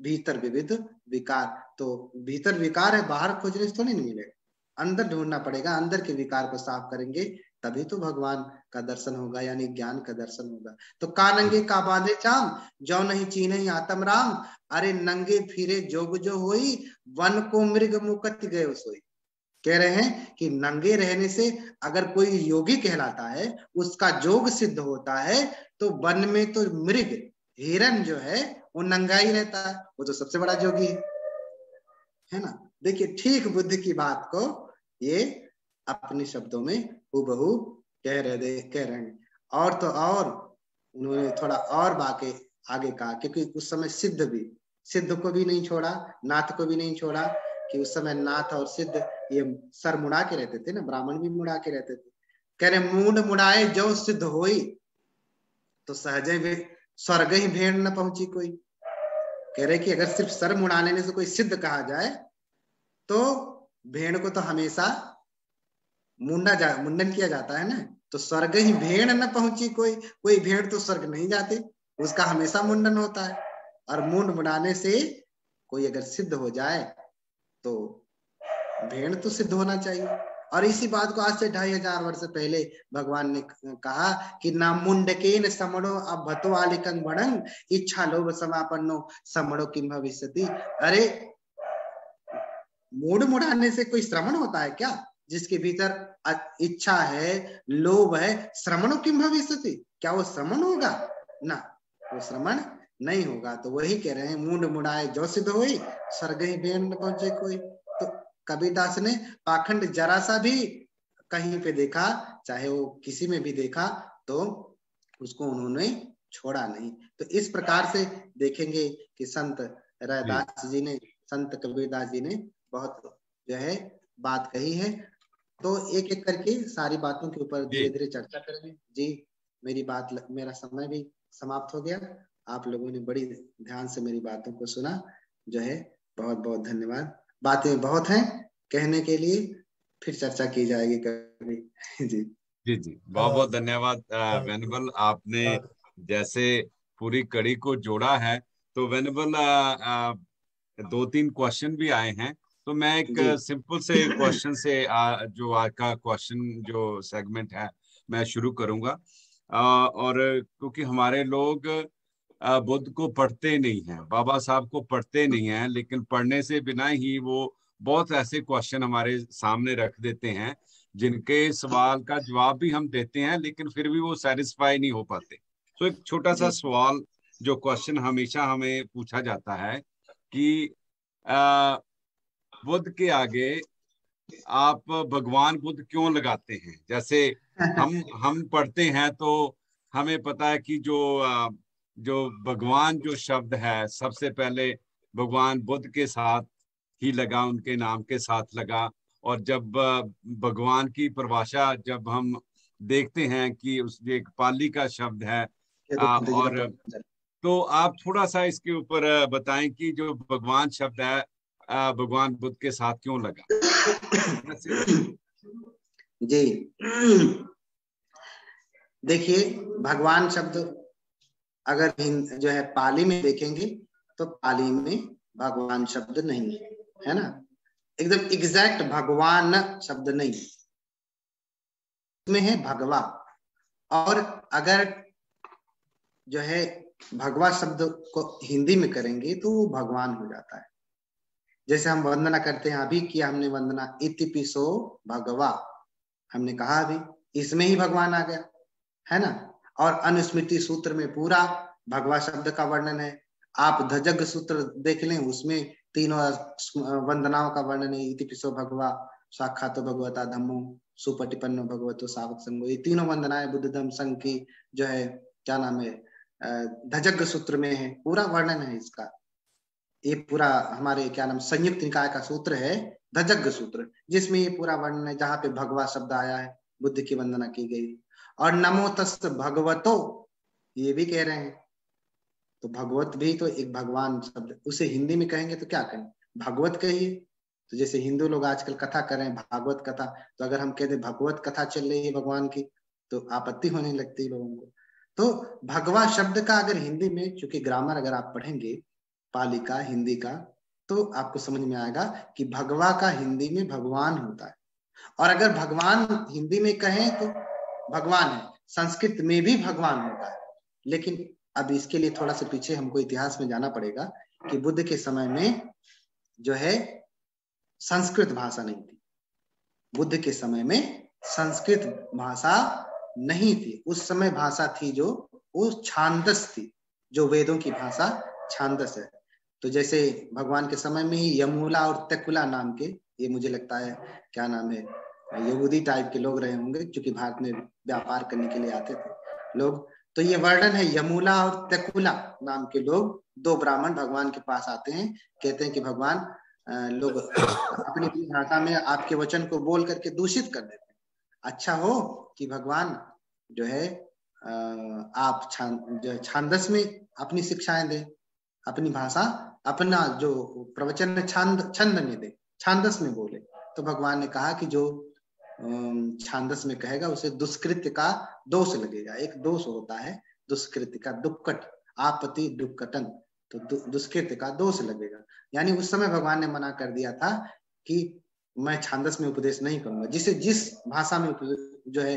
भीतर विविध विकार। तो भीतर विकार है, बाहर खोजने से थोड़ी नहीं मिलेगा, अंदर ढूंढना पड़ेगा। अंदर के विकार को साफ करेंगे तभी तो भगवान का दर्शन होगा, यानी ज्ञान का दर्शन होगा। तो का नंगे का बांधे चाम, जो नहीं चीन्ह आत्म राम। अरे नंगे फिरे जोग जो होई, वन को मृग मुकत गए सोई। कह रहे हैं कि नंगे रहने से अगर कोई योगी कहलाता है, उसका जोग सिद्ध होता है, तो वन में तो मृग, हिरन जो है वो नंगा ही रहता है, वो तो सबसे बड़ा जोगी है ना। देखिए, ठीक बुद्ध की बात को ये अपने शब्दों में हूबहू कह रहे हैं। और तो और उन्होंने थोड़ा और बातें आगे कहा, क्योंकि उस समय सिद्ध को भी नहीं छोड़ा, नाथ को भी नहीं छोड़ा, कि उस समय नाथ और सिद्ध ये सर मुड़ा के रहते थे ना, ब्राह्मण भी मुड़ा के रहते थे। कह रहे मूड मुड़ाए जो सिद्ध होई, तो सहजे भी स्वर्ग ही भेड़ न पहुंची कोई। कह रहे कि अगर सिर्फ सर मुड़ाने से कोई सिद्ध कहा जाए, तो भेड़ को तो हमेशा मुंडन किया जाता है ना। तो स्वर्ग ही भेड़ न पहुंची कोई भेड़ तो स्वर्ग नहीं जाती, उसका हमेशा मुंडन होता है। और मुंड मुड़ाने से कोई अगर सिद्ध हो जाए, तो भेड़ तो सिद्ध होना चाहिए। और इसी बात को आज से 2500 वर्ष पहले भगवान ने कहा कि ना मुंडकेन समणो अब भतो आलिकं बड़ंग, इच्छा लोभ समापन्नो समणो किम भविष्यति। अरे, मूड मुड़ाने से कोई श्रवण होता है क्या? जिसके भीतर इच्छा है, लोभ है, श्रवणो किम भविष्यति, क्या वो श्रवण होगा? ना, वो श्रवण नहीं होगा। तो वही कह रहे हैं, मूड मुड़ाए जो सिद्ध होई, स्वर्ग ही भेड़ न पहुंचे कोई। तो कबीरदास ने पाखंड जरा सा भी कहीं पे देखा, चाहे वो किसी में भी देखा, तो उसको उन्होंने छोड़ा नहीं। तो इस प्रकार से देखेंगे कि संत रैदास जी ने, संत कबीरदास जी ने बहुत जो है बात कही है। तो एक एक करके सारी बातों के ऊपर धीरे धीरे चर्चा करेंगे जी। मेरा समय भी समाप्त हो गया। आप लोगों ने बड़ी ध्यान से मेरी बातों को सुना, जो है बहुत बहुत धन्यवाद। बातें बहुत हैं कहने के लिए, फिर चर्चा की जाएगी कभी। जी जी जी, बहुत बहुत धन्यवाद वेनेबल, आपने जैसे पूरी कड़ी को जोड़ा है। तो वेनेबल 2-3 क्वेश्चन भी आए हैं, तो मैं एक सिंपल से क्वेश्चन से जो आज का क्वेश्चन जो सेगमेंट है मैं शुरू करूंगा। और क्योंकि हमारे लोग बुद्ध को पढ़ते नहीं हैं, बाबा साहब को पढ़ते नहीं हैं, लेकिन पढ़ने से बिना ही वो बहुत ऐसे क्वेश्चन हमारे सामने रख देते हैं जिनके सवाल का जवाब भी हम देते हैं, लेकिन फिर भी वो सेटिस्फाई नहीं हो पाते। तो एक छोटा सा सवाल, जो क्वेश्चन हमेशा हमें पूछा जाता है कि बुद्ध के आगे आप भगवान बुद्ध क्यों लगाते हैं? जैसे हम पढ़ते हैं तो हमें पता है कि जो भगवान जो शब्द है, सबसे पहले भगवान बुद्ध के साथ ही लगा, उनके नाम के साथ लगा। और जब भगवान की परिभाषा जब हम देखते हैं कि उस एक पाली का शब्द है, और तो आप थोड़ा सा इसके ऊपर बताएं कि जो भगवान शब्द है भगवान बुद्ध के साथ क्यों लगा? जी, देखिए, भगवान शब्द अगर जो है पाली में देखेंगे, तो पाली में भगवान शब्द नहीं है ना, एकदम एग्जैक्ट भगवान शब्द नहीं में है, भगवा। और अगर जो है भगवा शब्द को हिंदी में करेंगे तो वो भगवान हो जाता है। जैसे हम वंदना करते हैं, अभी किया हमने वंदना, इतिपिसो भगवा, हमने कहा अभी, इसमें ही भगवान आ गया है ना। और अनुस्मृति सूत्र में पूरा भगवा शब्द का वर्णन है। आप धजग सूत्र देख लें, उसमें तीनों वंदनाओं का वर्णन है। इतिपिसो भगवा, साक्षातो भगवता धम्मो, सुपटिपन्नो भगवतो सावक संगो, ये तीनों वंदनाएं बुद्ध धम्म संघ की जो है, क्या नाम है, धजग सूत्र में है, पूरा वर्णन है इसका। ये पूरा हमारे क्या नाम संयुक्त निकाय का सूत्र है, धजग्ग सूत्र, जिसमें ये पूरा वर्णन है, जहाँ पे भगवा शब्द आया है, बुद्ध की वंदना की गई। और नमो तस् भगवतो, ये भी कह रहे हैं, तो भगवत भी तो एक भगवान शब्द, उसे हिंदी में कहेंगे तो क्या कहें, भगवत कहिए। तो जैसे हिंदू लोग आजकल कथा कर रहे हैं, भागवत कथा, तो अगर हम कहते भगवत कथा चल रही है भगवान की, तो आपत्ति होने लगती है लोगों को। तो भगवा शब्द का अगर हिंदी में, चूंकि ग्रामर अगर आप पढ़ेंगे पाली का, हिंदी का, तो आपको समझ में आएगा कि भगवा का हिंदी में भगवान होता है। और अगर भगवान हिंदी में कहें तो भगवान है, संस्कृत में भी भगवान होता है। लेकिन अब इसके लिए थोड़ा सा पीछे हमको इतिहास में जाना पड़ेगा कि बुद्ध के समय में जो है संस्कृत भाषा नहीं थी। बुद्ध के समय में संस्कृत भाषा नहीं थी। उस समय भाषा थी जो वो छांदस थी, जो वेदों की भाषा छांदस है। तो जैसे भगवान के समय में ही यमूला और तकुला नाम के, ये मुझे लगता है क्या नाम है, यहूदी टाइप के लोग रहे होंगे, क्योंकि भारत में व्यापार करने के लिए आते थे लोग। तो ये वर्णन है, यमूला और तकुला नाम के लोग, दो ब्राह्मण भगवान के पास आते हैं, कहते हैं कि भगवान लोग अपनी अपनी भाषा में आपके वचन को बोल करके दूषित कर देते हैं। अच्छा हो कि भगवान जो है आप छांदस में अपनी शिक्षाएं दें, अपनी भाषा, अपना जो प्रवचन छंद में दे, छांदस में बोले। तो भगवान ने कहा कि जो छांदस में कहेगा उसे दुष्कृत्य का दोष लगेगा। एक दोष होता है दुष्कृत्य का, दुक्कट, आपत्ति दुक्कटन, तो दुष्कृत्य का दोष लगेगा। यानी उस समय भगवान ने मना कर दिया था कि मैं छांदस में उपदेश नहीं करूंगा। जिसे जिस भाषा में जो है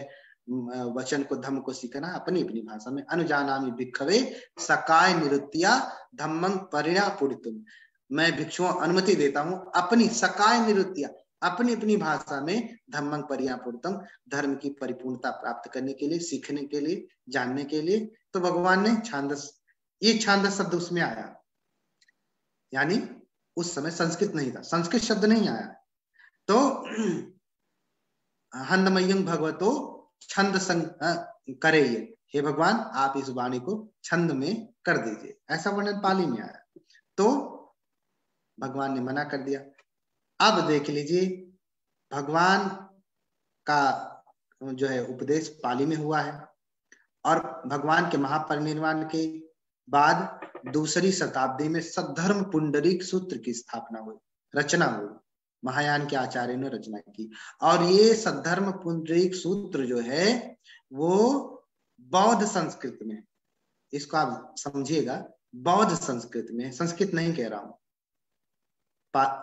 वचन को, धम्म को सीखना अपनी अपनी भाषा में। अनुजानामि भिक्खवे सकाय निरुत्या धम्मं परिणापुरितुम, मैं भिक्षुओं अनुमति देता हूं अपनी सकाय निरुत्या, अपनी अपनी भाषा में धम्मं परिणापुरितम, धर्म की परिपूर्णता प्राप्त करने के लिए, सीखने के लिए, जानने के लिए। तो भगवान ने छांदस, ये छांदस शब्द उसमें आया, यानी उस समय संस्कृत नहीं था, संस्कृत शब्द नहीं आया। तो हंदमय्यं भगवतो छंद करे, हे भगवान आप इस वाणी को छंद में कर दीजिए, ऐसा वर्णन पाली में आया। तो भगवान ने मना कर दिया। अब देख लीजिए, भगवान का जो है उपदेश पाली में हुआ है, और भगवान के महापरिनिर्वाण के बाद दूसरी शताब्दी में सद्धर्म पुंडरीक सूत्र की स्थापना हुई, रचना हुई, महायान के आचार्य ने रचना की। और ये सद्धर्म पुंडरीक सूत्र जो है वो बौद्ध संस्कृत में, इसको आप समझिएगा, बौद्ध संस्कृत में, संस्कृत नहीं कह रहा हूं,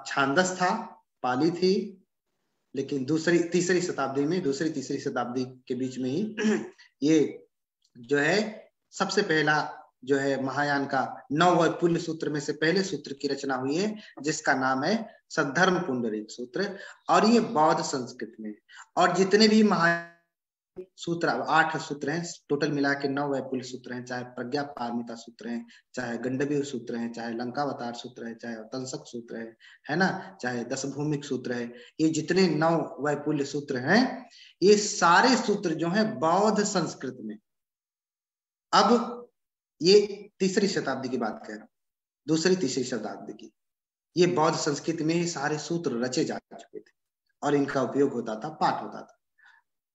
छांदस था, पाली थी, लेकिन दूसरी तीसरी शताब्दी के बीच में ही ये जो है सबसे पहला जो है महायान का 9 वैपुल्य सूत्र में से पहले सूत्र की रचना हुई है, जिसका नाम है सद्धर्म पुंडरीक सूत्र, और ये बौद्ध संस्कृत में। और जितने भी महायान सूत्र, 8 सूत्र हैं टोटल मिला के, 9 वैपुल्य सूत्र हैं, चाहे प्रज्ञा पारमिता सूत्र हैं, चाहे गंडवीय सूत्र हैं, चाहे लंकावतार सूत्र है, चाहे तंसक सूत्र है ना, चाहे 10 भूमिक सूत्र है, ये जितने 9 वैपुल्य सूत्र हैं, ये सारे सूत्र जो हैं बौद्ध संस्कृत में। अब ये तीसरी शताब्दी की बात कह रहा हूं, दूसरी तीसरी शताब्दी की, ये बौद्ध संस्कृत में सारे सूत्र रचे जा चुके थे और इनका उपयोग होता था, पाठ होता था।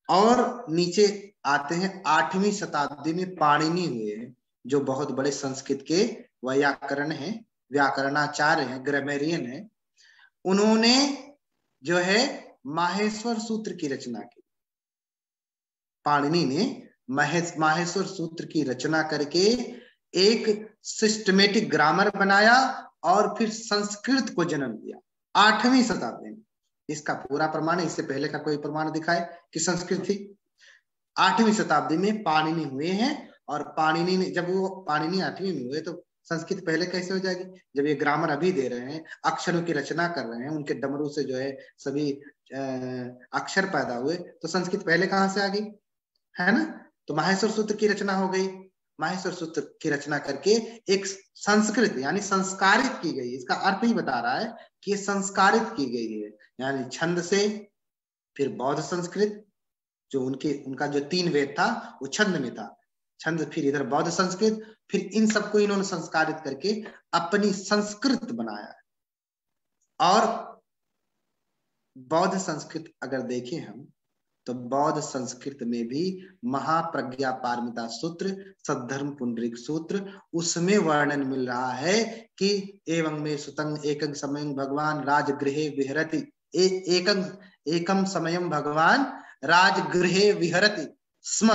और नीचे आते हैं 8वीं शताब्दी में पाणिनि हुए हैं, जो बहुत बड़े संस्कृत के व्याकरण हैं, व्याकरणाचार्य हैं, ग्रामेरियन हैं। उन्होंने जो है माहेश्वर सूत्र की रचना की। पाणिनि ने माहेश्वर सूत्र की रचना करके एक सिस्टमेटिक ग्रामर बनाया और फिर संस्कृत को जन्म दिया 8वीं शताब्दी में। इसका पूरा प्रमाण, इससे पहले का कोई प्रमाण दिखाए कि संस्कृत थी। 8वीं शताब्दी में पाणिनि हुए हैं, और पाणिनि ने, जब वो पाणिनि 8वीं में हुए तो संस्कृत पहले कैसे हो जाएगी? जब ये ग्रामर अभी दे रहे हैं, अक्षरों की रचना कर रहे हैं, उनके डमरू से जो है सभी अक्षर पैदा हुए, तो संस्कृत पहले कहाँ से आ गई, है ना? तो माहेश्वर सूत्र की रचना हो गई। माहेश्वर सूत्र की रचना करके एक संस्कृत यानी संस्कारित की गई, इसका अर्थ ही बता रहा है कि ये संस्कारित की गई है, यानी छंद से, फिर बौद्ध संस्कृत, जो उनका जो 3 वेद था वो छंद में था, छंद, फिर इधर बौद्ध संस्कृत, फिर इन सबको इन्होंने संस्कारित करके अपनी संस्कृत बनाया। और बौद्ध संस्कृत अगर देखें हम, तो बौद्ध संस्कृत में भी महाप्रज्ञा पारमिता सूत्र, सद्धर्म पुंडरीक सूत्र, उसमें वर्णन मिल रहा है कि एवं में सुतंग एकं समयं भगवान राजगृहे विहरति, एकम समयं भगवान राजगृहे विहरति स्म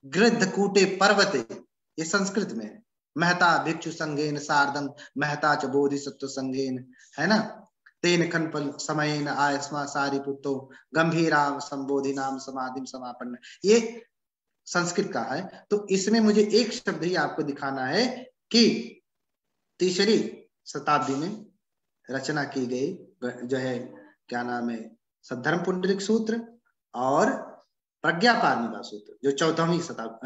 गृद्धकूटे पर्वते। ये संस्कृत में है। महता भिक्षु संघेन सार्धं महता च बोधिसत्व संघेन, है ना। तेन खनपल समयेन आयस्मा सारिपुत्तो गंभीराम संबोधिनाम समाधिम समापन्न। ये संस्कृत का है। तो इसमें मुझे एक शब्द ही आपको दिखाना है कि तीसरी शताब्दी में रचना की गई जो है, क्या नाम है, सद्धर्म पुंडरीक सूत्र और प्रज्ञा पारमिता सूत्र, जो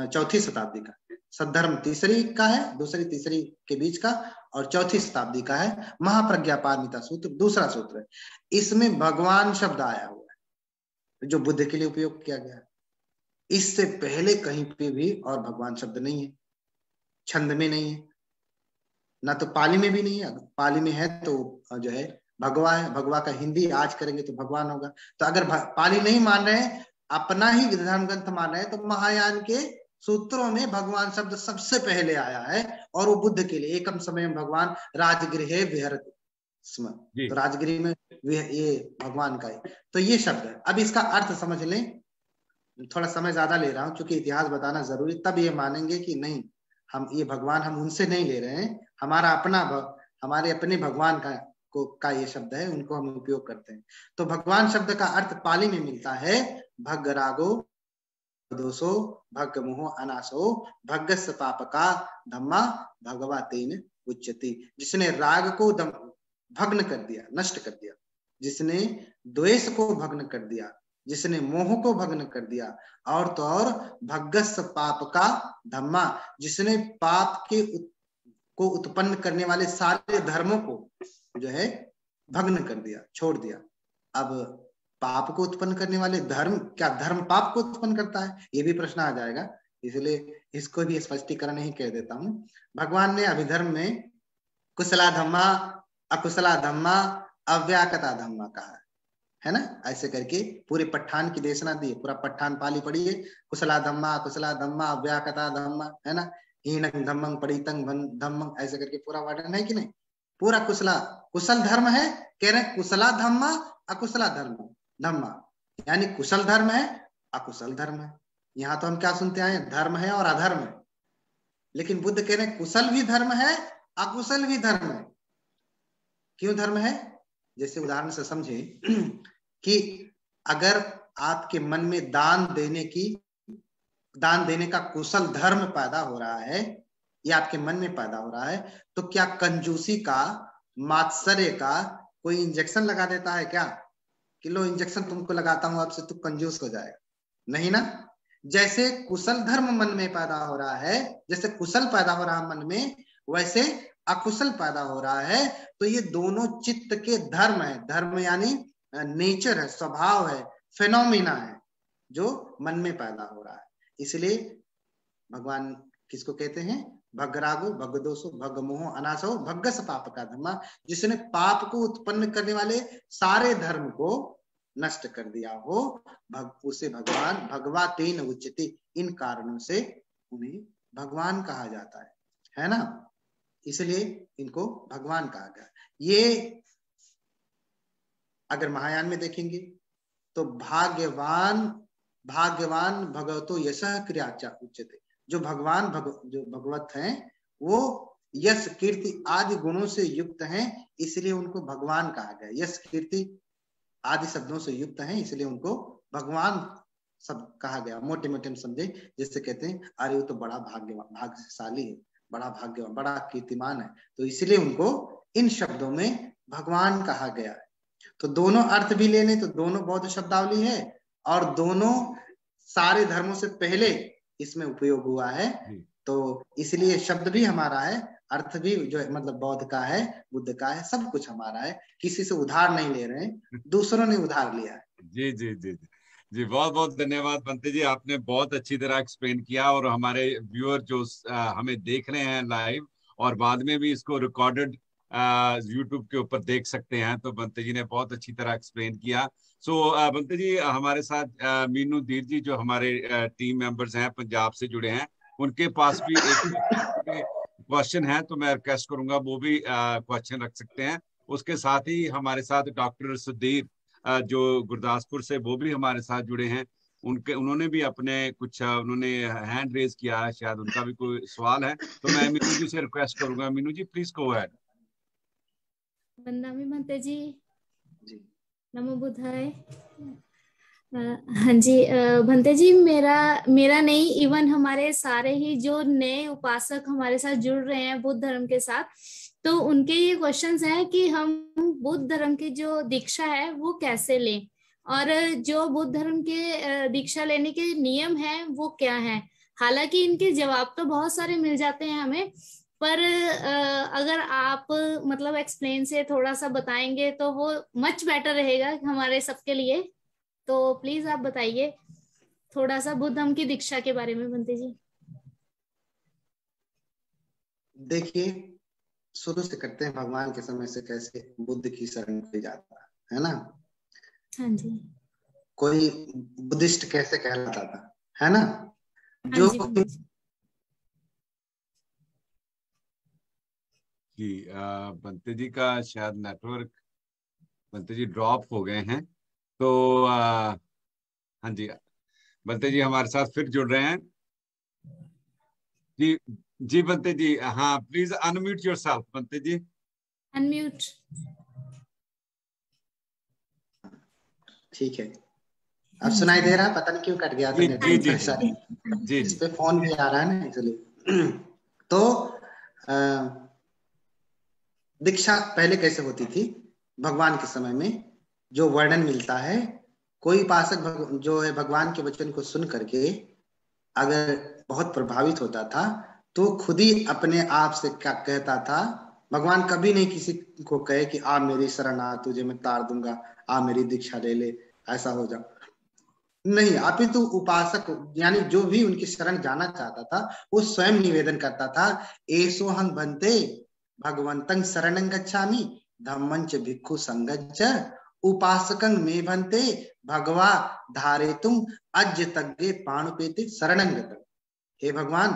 चौथी शताब्दी का। सद्धर्म तीसरी का है, दूसरी तीसरी के बीच का, और चौथी शताब्दी का है महाप्रज्ञा पारमिता सूत्र, दूसरा सूत्र है। इसमें भगवान शब्द आया हुआ है जो बुद्ध के लिए उपयोग किया गया है। इससे पहले कहीं पे भी और भगवान शब्द नहीं है, छंद में नहीं है, ना तो पाली में भी नहीं है। पाली में है तो जो है भगवा है, भगवा का हिंदी आज करेंगे तो भगवान होगा। तो अगर पाली नहीं मान रहे हैं, अपना ही धर्म ग्रंथ मान रहे हैं, तो महायान के सूत्रों में भगवान शब्द सबसे पहले आया है, और वो बुद्ध के लिए एकम समय भगवान राजगृहे विहरति स्म, तो राजगृह में ये भगवान का है। तो ये शब्द है। अब इसका अर्थ समझ लें, थोड़ा समय ज्यादा ले रहा हूं क्योंकि इतिहास बताना जरूरी, तब ये मानेंगे कि नहीं, हम ये भगवान हम उनसे नहीं ले रहे हैं, हमारा अपना हमारे अपने भगवान का ये शब्द है, उनको हम उपयोग करते हैं। तो भगवान शब्द का अर्थ पाली में मिलता है भग रागो दोषो भग मोहो अनासो भगस पापका धम्मा भगवा तेन उच्यति। जिसने राग को भग्न कर दिया, नष्ट कर दिया, जिसने द्वेष को भग्न कर दिया, जिसने मोह को भग्न कर दिया, और तो और भगस पाप का धम्मा, जिसने पाप को उत्पन्न करने वाले सारे धर्मों को जो है भग्न कर दिया, छोड़ दिया। अब पाप को उत्पन्न करने वाले धर्म, क्या धर्म पाप को उत्पन्न करता है? ये भी प्रश्न आ जाएगा, इसलिए इसको भी स्पष्टीकरण ही कह देता हूं। भगवान ने अभिधर्म में कुशला धम्मा, अकुशला धम्मा, अव्याकता धम्मा कहा है ना। ऐसे करके पूरे पठान की देशना दी, पूरा पठान पाली पढ़िए, कुशला धम्मा, कुशला धम्मा, अव्याकता धम्मा, है ना। हीनं धम्मं पढ़ितं धम्मं, ऐसे करके पूरा वर्णन है कि नहीं। पूरा कुशल धर्म है, कह रहे हैं कुशला धम्मा, अकुशला धम्मा, यानी कुशल धर्म है, अकुशल धर्म है। यहाँ तो हम क्या सुनते आए, धर्म है और अधर्म है, लेकिन बुद्ध कह रहे हैं कुशल भी धर्म है, अकुशल भी धर्म है। क्यों धर्म है? जैसे उदाहरण से समझे कि अगर आपके मन में दान देने का कुशल धर्म पैदा हो रहा है, या आपके मन में पैदा हो रहा है, तो क्या कंजूसी का, मात्सर्य का कोई इंजेक्शन लगा देता है क्या, कि लो इंजेक्शन तुमको लगाता हूं, आपसे तू कंजूस हो जाएगा? नहीं ना। जैसे कुशल धर्म मन में पैदा हो रहा है, जैसे कुशल पैदा हो रहा है मन में, वैसे अकुशल पैदा हो रहा है। तो ये दोनों चित्त के धर्म है। धर्म यानी नेचर है, स्वभाव है, फेनोमिना है जो मन में पैदा हो रहा है। इसलिए भगवान किसको कहते हैं? भगरागो, भगदोषो, भगमोहो, अनासो, भगस पाप का धम्मा, जिसने पाप को उत्पन्न करने वाले सारे धर्म को नष्ट कर दिया हो, उसे भगवान भगवा तेन उच्यते। इन कारणों से उन्हें भगवान कहा जाता है ना। इसलिए इनको भगवान कहा गया। ये अगर महायान में देखेंगे तो भाग्यवान भगवतो यशः क्रियाचा उच्यते। जो भगवान जो भगवत हैं, वो यश कीर्ति आदि गुणों से युक्त हैं, इसलिए उनको भगवान कहा गया। यश कीर्ति आदि शब्दों से युक्त हैं, इसलिए उनको भगवान सब कहा गया। मोटे मोटे हम समझे, जिससे कहते हैं अरे वो तो बड़ा भाग्यशाली है, बड़ा भाग्यवान, बड़ा कीर्तिमान है, तो इसलिए उनको इन शब्दों में भगवान कहा गया है। तो दोनों अर्थ भी लेने तो दोनों बौद्ध शब्दावली है, और दोनों सारे धर्मों से पहले इसमें उपयोग हुआ है। तो इसलिए शब्द भी हमारा है, अर्थ भी जो मतलब बौद्ध का है, बुद्ध का है, सब कुछ हमारा है। किसी से उधार नहीं ले रहे हैं, दूसरों ने उधार लिया है। जी जी जी जी, बहुत बहुत धन्यवाद पंत जी, आपने बहुत अच्छी तरह एक्सप्लेन किया। और हमारे व्यूअर जो हमें देख रहे हैं लाइव और बाद में भी इसको रिकॉर्डेड यूट्यूब के ऊपर देख सकते हैं। तो बंते जी ने बहुत अच्छी तरह एक्सप्लेन किया। सो बंते जी, हमारे साथ मीनू धीर जी जो हमारे टीम मेंबर्स हैं, पंजाब से जुड़े हैं, उनके पास भी एक क्वेश्चन है, तो मैं रिक्वेस्ट करूंगा वो भी क्वेश्चन रख सकते हैं। उसके साथ ही हमारे साथ डॉक्टर सुधीर जो गुरदासपुर से, वो भी हमारे साथ जुड़े हैं। उन्होंने भी अपने कुछ उन्होंने हैंड रेज किया है, शायद उनका भी कोई सवाल है। तो मैं मीनू जी से रिक्वेस्ट करूंगा, मीनू जी प्लीज गो अहेड। वंदना भंते जी, जी नमो बुद्धाय। हाँ जी, भंते जी, मेरा मेरा नहीं, इवन हमारे सारे ही जो नए उपासक हमारे साथ जुड़ रहे हैं बुद्ध धर्म के साथ, तो उनके ये क्वेश्चंस हैं कि हम बुद्ध धर्म की जो दीक्षा है वो कैसे लें, और जो बुद्ध धर्म के दीक्षा लेने के नियम हैं वो क्या हैं। हालांकि इनके जवाब तो बहुत सारे मिल जाते हैं हमें, पर अगर आप मतलब एक्सप्लेन से थोड़ा सा बताएंगे तो वो मच बेटर रहेगा हमारे सबके लिए। तो प्लीज आप बताइए थोड़ा सा बुद्ध धर्म की दीक्षा के बारे में, बनते जी। देखिए, शुरू से करते हैं भगवान के समय से कैसे बुद्ध की शरण कोई जाता है ना। हाँ जी। कोई बुद्धिस्ट कैसे कहलाता था, है ना। हाँ जो जी बनते जी। जी बंते जी का शायद नेटवर्क, बंते जी ड्रॉप हो गए हैं। तो हाँ जी, बंते जी हमारे साथ फिर जुड़ रहे हैं। जी जी बंते जी, हाँ please unmute yourself Bhante ji. Unmute. ठीक है, अब सुनाई दे रहा है। पता नहीं क्यों कट गया था, जी जी नेटवर्क जी जी परेशानी। जी इस जी पे फोन भी आ रहा है ना, इसलिए। तो दीक्षा पहले कैसे होती थी भगवान के समय में, जो वर्णन मिलता है, कोई उपासक जो है भगवान के वचन को सुन करके अगर बहुत प्रभावित होता था तो खुद ही अपने आप से क्या कहता था। भगवान कभी नहीं किसी को कहे कि आ मेरी शरण आ, तुझे मैं तार दूंगा, आ मेरी दीक्षा ले ले, ऐसा हो जा। नहीं, आप ही तो उपासक यानी जो भी उनकी शरण जाना चाहता था वो स्वयं निवेदन करता था, एसो हं भन्ते भगवंतं शरणं गच्छामि धम्मं च भिक्खु संगं च उपासकं मे भन्ते भगवा धारेतुम अज्य तग्गे पाणुपेति शरणं गतम्। हे भगवान,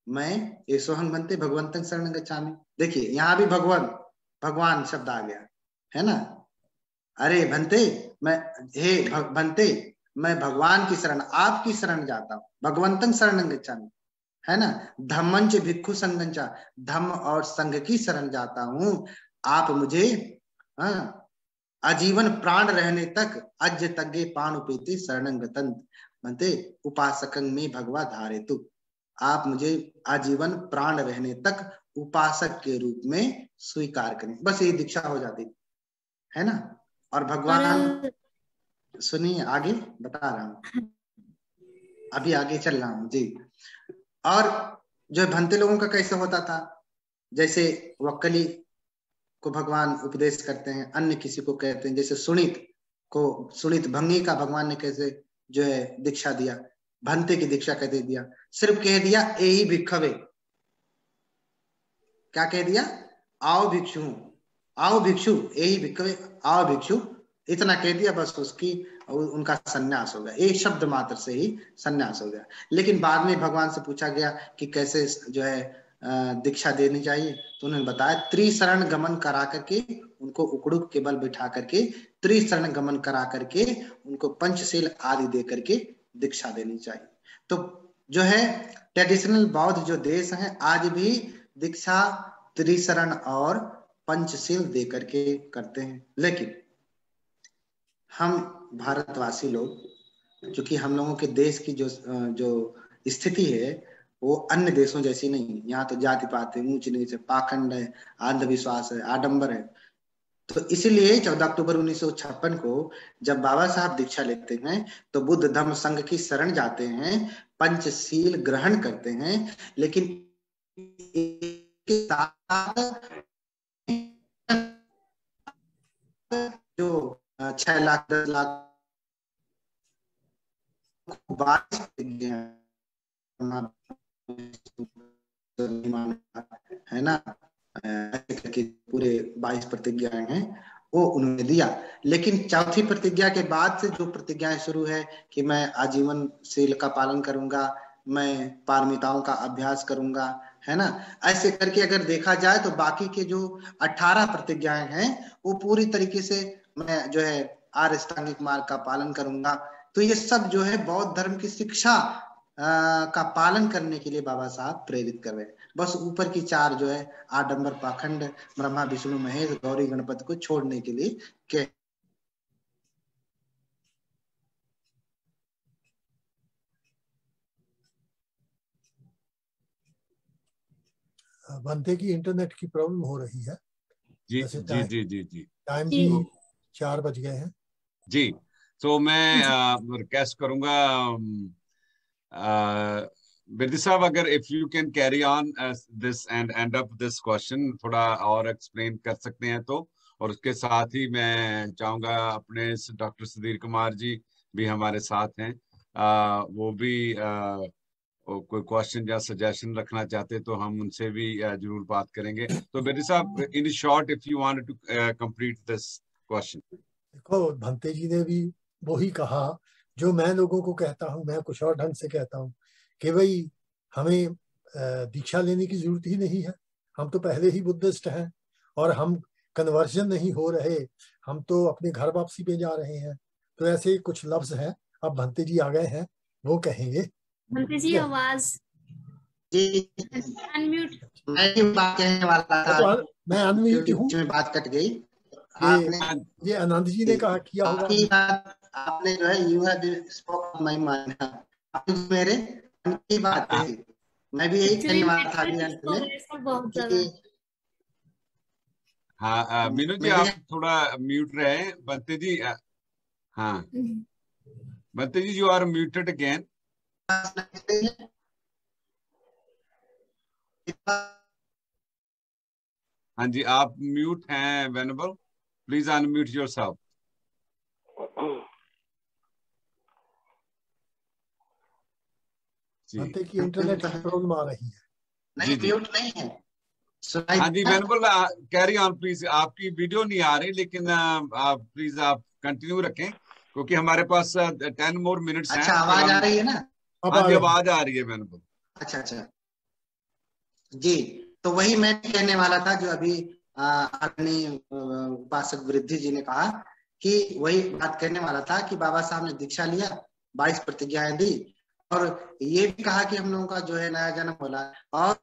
मैं एसो हं भन्ते भगवंतं शरणं गच्छामि। देखिए यहाँ भी भगवान शब्द आ गया है ना। अरे भन्ते, मैं हे भन्ते, मैं भगवान की शरण, आपकी शरण जाता हूँ, भगवंतं शरणं गच्छामि, है ना। धम्मंच भिक्खु संगंच, धम्म और संघ की शरण जाता हूँ। आप मुझे आजीवन प्राण रहने तक अज्य तग्गे पाणुपेति शरणं गतं भन्ते उपासकं में भगवा धारेतु। आप मुझे आजीवन प्राण रहने तक उपासक के रूप में स्वीकार करें, बस ये दीक्षा हो जाती है ना। और भगवान, सुनिए आगे बता रहा हूँ, अभी आगे चल रहा हूँ जी। और जो भंते लोगों का कैसे होता था, जैसे वक्कली को भगवान उपदेश करते हैं, अन्य किसी को कहते हैं, जैसे सुनित भंगी का भगवान ने कैसे जो है दीक्षा दिया, भंते की दीक्षा कैसे दिया, सिर्फ कह दिया ए ही भिक्षवे, क्या कह दिया, आओ भिक्षु, आओ भिक्षु, ए ही भिक्षवे, आओ भिक्षु, इतना कह दिया, बस उसकी उनका सन्यास हो गया, एक शब्द मात्र से ही सन्यास हो गया। लेकिन बाद में भगवान से पूछा गया कि कैसे जो है दीक्षा देनी चाहिए, तो उन्होंने बताया त्रिशरण गमन करा करके, उनको उकड़ुक के बल बिठा करके त्रिशरण गमन करा करके उनको पंचशील आदि दे करके दीक्षा देनी चाहिए। तो जो है ट्रेडिशनल बौद्ध जो देश है आज भी दीक्षा त्रिशरण और पंचशील दे करके करते हैं। लेकिन हम भारतवासी लोग, क्योंकि हम लोगों के देश की जो स्थिति है वो अन्य देशों जैसी नहीं है। यहाँ तो जाति पात है, ऊंच नीच है, पाखंड है, अंधविश्वास है, आडंबर है। तो इसीलिए 14 अक्टूबर 1956 को जब बाबा साहब दीक्षा लेते हैं तो बुद्ध धम्म संघ की शरण जाते हैं, पंचशील ग्रहण करते हैं, लेकिन इसके साथ जो 6 लाख 10 लाख है ना, ऐसे करके पूरे 22 प्रतिज्ञाएं हैं वो उन्होंने दिया। लेकिन चौथी प्रतिज्ञा के बाद से जो प्रतिज्ञाएं शुरू है कि मैं आजीवन शील का पालन करूंगा, मैं पारमिताओं का अभ्यास करूंगा, है ना, ऐसे करके अगर देखा जाए तो बाकी के जो 18 प्रतिज्ञाएं हैं वो पूरी तरीके से मैं जो है आर्य अष्टांगिक मार्ग का पालन करूंगा। तो ये सब जो है बौद्ध धर्म की शिक्षा का पालन करने के लिए बाबा साहब प्रेरित कर रहे हैं। बस ऊपर की 4 जो है आडंबर, पाखंड, ब्रह्मा विष्णु महेश, गौरी गणपति को छोड़ने के लिए के बनते की इंटरनेट की प्रॉब्लम हो रही है। जी जी जी जी जी टाइम भी 4 बज गए हैं जी। तो मैं रिक्वेस्ट करूंगा बिरदी साहब, अगर if you can carry on this and and up this question, थोड़ा और एक्सप्लेन कर सकते हैं तो। और उसके साथ ही मैं चाहूंगा अपने डॉक्टर सुधीर कुमार जी भी हमारे साथ हैं, वो भी कोई क्वेश्चन या सजेशन रखना चाहते तो हम उनसे भी जरूर बात करेंगे। तो Birdi Sahab, in short if you want to complete this question. देखो, भंते जी ने भी वही कहा जो मैं लोगों को कहता हूँ, मैं कुछ और ढंग से कहता हूँ कि भाई हमें दीक्षा लेने की जरूरत ही नहीं है, हम तो पहले ही बुद्धिस्ट हैं और हम कन्वर्जन नहीं हो रहे, हम तो अपने घर वापसी पे जा रहे हैं। तो ऐसे कुछ लफ्ज हैं, अब भंते जी आ गए हैं, वो कहेंगे। भंते जी आवाज अनम्यूट। मैं बात कहने वाला था, तो मैं अनम्यूट हूँ, बात कट गई। ये आनंद जी ने कहा किया होगा। आपने जो है you have spoken my mind, मेरे की बात कही। मैं भी यही कहने वाला था अभी अंत में। हाँ मीनू जी, आप थोड़ा म्यूट रहे। बनते जी, हाँ बनते जी, यू आर म्यूटेड अगेन। हाँ जी, आप म्यूट हैं वेनेबल, प्लीज अनम्यूट योरसेल्फ। बनते की इंटरनेट की प्रॉब्लम आ रही है। नहीं, म्यूट नहीं है। हाँ जी वेनेबल, कैरी ऑन प्लीज। आपकी वीडियो नहीं आ रही, लेकिन आप प्लीज आप कंटिन्यू रखें क्योंकि हमारे पास 10 मोर मिनट्स हैं। अच्छा, आवाज आ रही है ना? हाँ जी, आवाज आ रही है वेनेबल। अच्छा अच्छा जी, तो वही मैं कहने वाला था जो अभी आदरणीय उपासक वृद्धि जी ने कहा, कि वही बात कहने वाला था कि बाबा साहब ने दीक्षा लिया, 22 प्रतिज्ञाएं दी और ये भी कहा कि हम लोगों का जो है नया जन्म होला, और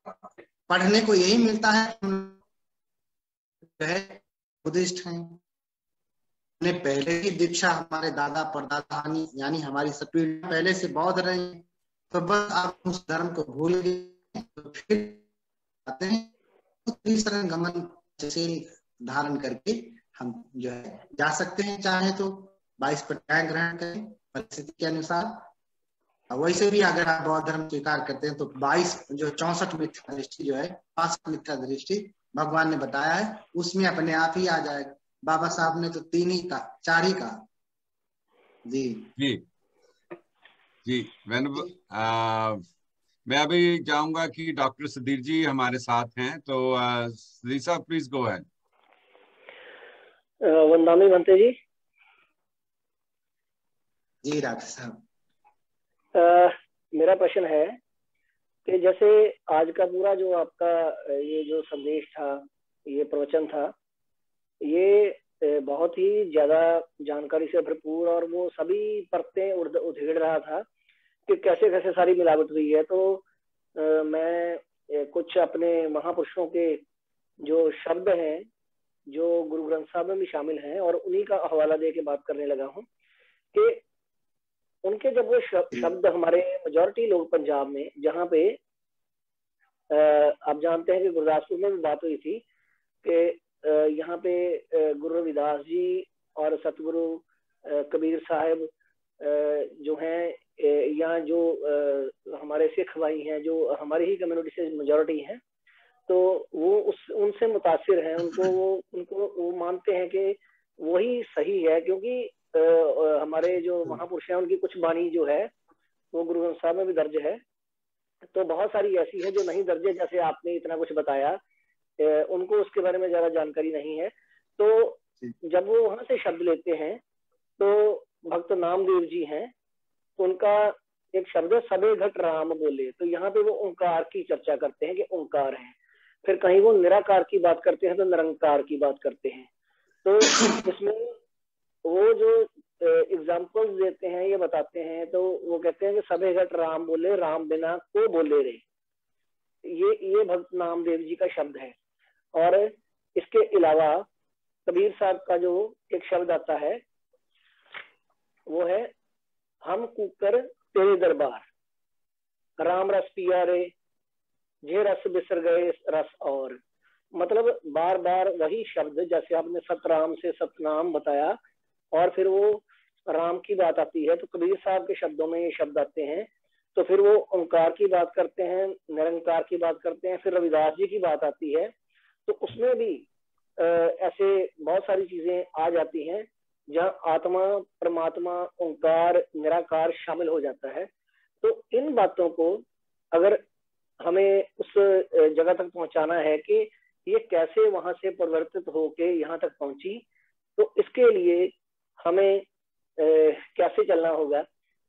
पढ़ने को यही मिलता है जो है बुद्धिस्ट हैं। ने पहले ही दीक्षा हमारे दादा परदादा यानी हमारी सब पीढ़ी पहले से बौद्ध रहे हैं, तो बस आप उस धर्म को भूल गए तो फिर आते हैं त्रिशरण गमन धारण करके हम जो है जा सकते हैं। चाहे तो 22 प्रतिज्ञाएं ग्रहण करें परिस्थिति के अनुसार। वैसे भी अगर आप बौद्ध धर्म स्वीकार करते हैं तो 22 जो 64 मिथ्या दृष्टि जो है 5 मिथ्या दृष्टि भगवान ने बताया है, उसमें अपने आप ही आ जाएगा। बाबा साहब ने तो 3 ही का 4 ही का। जी जी जी मैं अभी चाहूंगा कि डॉक्टर सुधीर जी हमारे साथ हैं, तो सुधीर साहब प्लीज गो अहेड। वंदनामी बनते जी। जी डॉक्टर साहब, मेरा प्रश्न है कि जैसे आज का पूरा जो आपका ये जो संदेश था, ये प्रवचन था, ये बहुत ही ज्यादा जानकारी से भरपूर और वो सभी परतें उधेड़ रहा था कि कैसे कैसे सारी मिलावट हुई है। तो मैं कुछ अपने महापुरुषों के जो शब्द हैं जो गुरु ग्रंथ साहब में भी शामिल हैं और उन्हीं का हवाला दे के बात करने लगा हूँ कि उनके जब वो शब्द हमारे मेजॉरिटी लोग पंजाब में, जहाँ पे आप जानते हैं कि गुरदासपुर में भी बात हुई थी कि यहाँ पे गुरु रविदास जी और सतगुरु कबीर साहब जो हैं, यहाँ जो हमारे सिख भाई हैं जो हमारी ही कम्युनिटी से मेजॉरिटी हैं, तो वो उनसे मुतासिर हैं। उनको वो मानते हैं कि वही सही है, क्योंकि हमारे जो महापुरुष हैं उनकी कुछ वाणी जो है वो गुरु ग्रंथ साहब में भी दर्ज है। तो बहुत सारी ऐसी है जो नहीं दर्ज है, जैसे आपने इतना कुछ बताया उनको उसके बारे में ज्यादा जानकारी नहीं है। तो जब वो वहां से शब्द लेते हैं तो भक्त नामदेव जी हैं, उनका एक शब्द है सबे घट राम बोले, तो यहाँ पे वो ओंकार की चर्चा करते हैं कि ओंकार है। फिर कहीं वो निराकार की बात करते हैं तो निरंकार की बात करते हैं। तो इसमें वो जो एग्जाम्पल्स देते हैं, ये बताते हैं, तो वो कहते हैं कि सबे घट राम बोले, राम बिना को बोले रे। ये भक्त नामदेव जी का शब्द है। और इसके अलावा कबीर साहब का जो एक शब्द आता है वो है हम कुकर तेरे दरबार, राम रस पिया रे, जे रस बिसर गए रस। और मतलब बार बार वही शब्द, जैसे आपने सतराम से सतनाम बताया और फिर वो राम की बात आती है तो कबीर साहब के शब्दों में ये शब्द आते हैं। तो फिर वो ओंकार की बात करते हैं, निरंकार की बात करते हैं, फिर रविदास जी की बात आती है तो उसमें भी ऐसे बहुत सारी चीजें आ जाती हैं जहाँ आत्मा, परमात्मा, ओंकार, निराकार शामिल हो जाता है। तो इन बातों को अगर हमें उस जगह तक पहुंचाना है कि ये कैसे वहां से परिवर्तित होके यहाँ तक पहुंची, तो इसके लिए हमें कैसे चलना होगा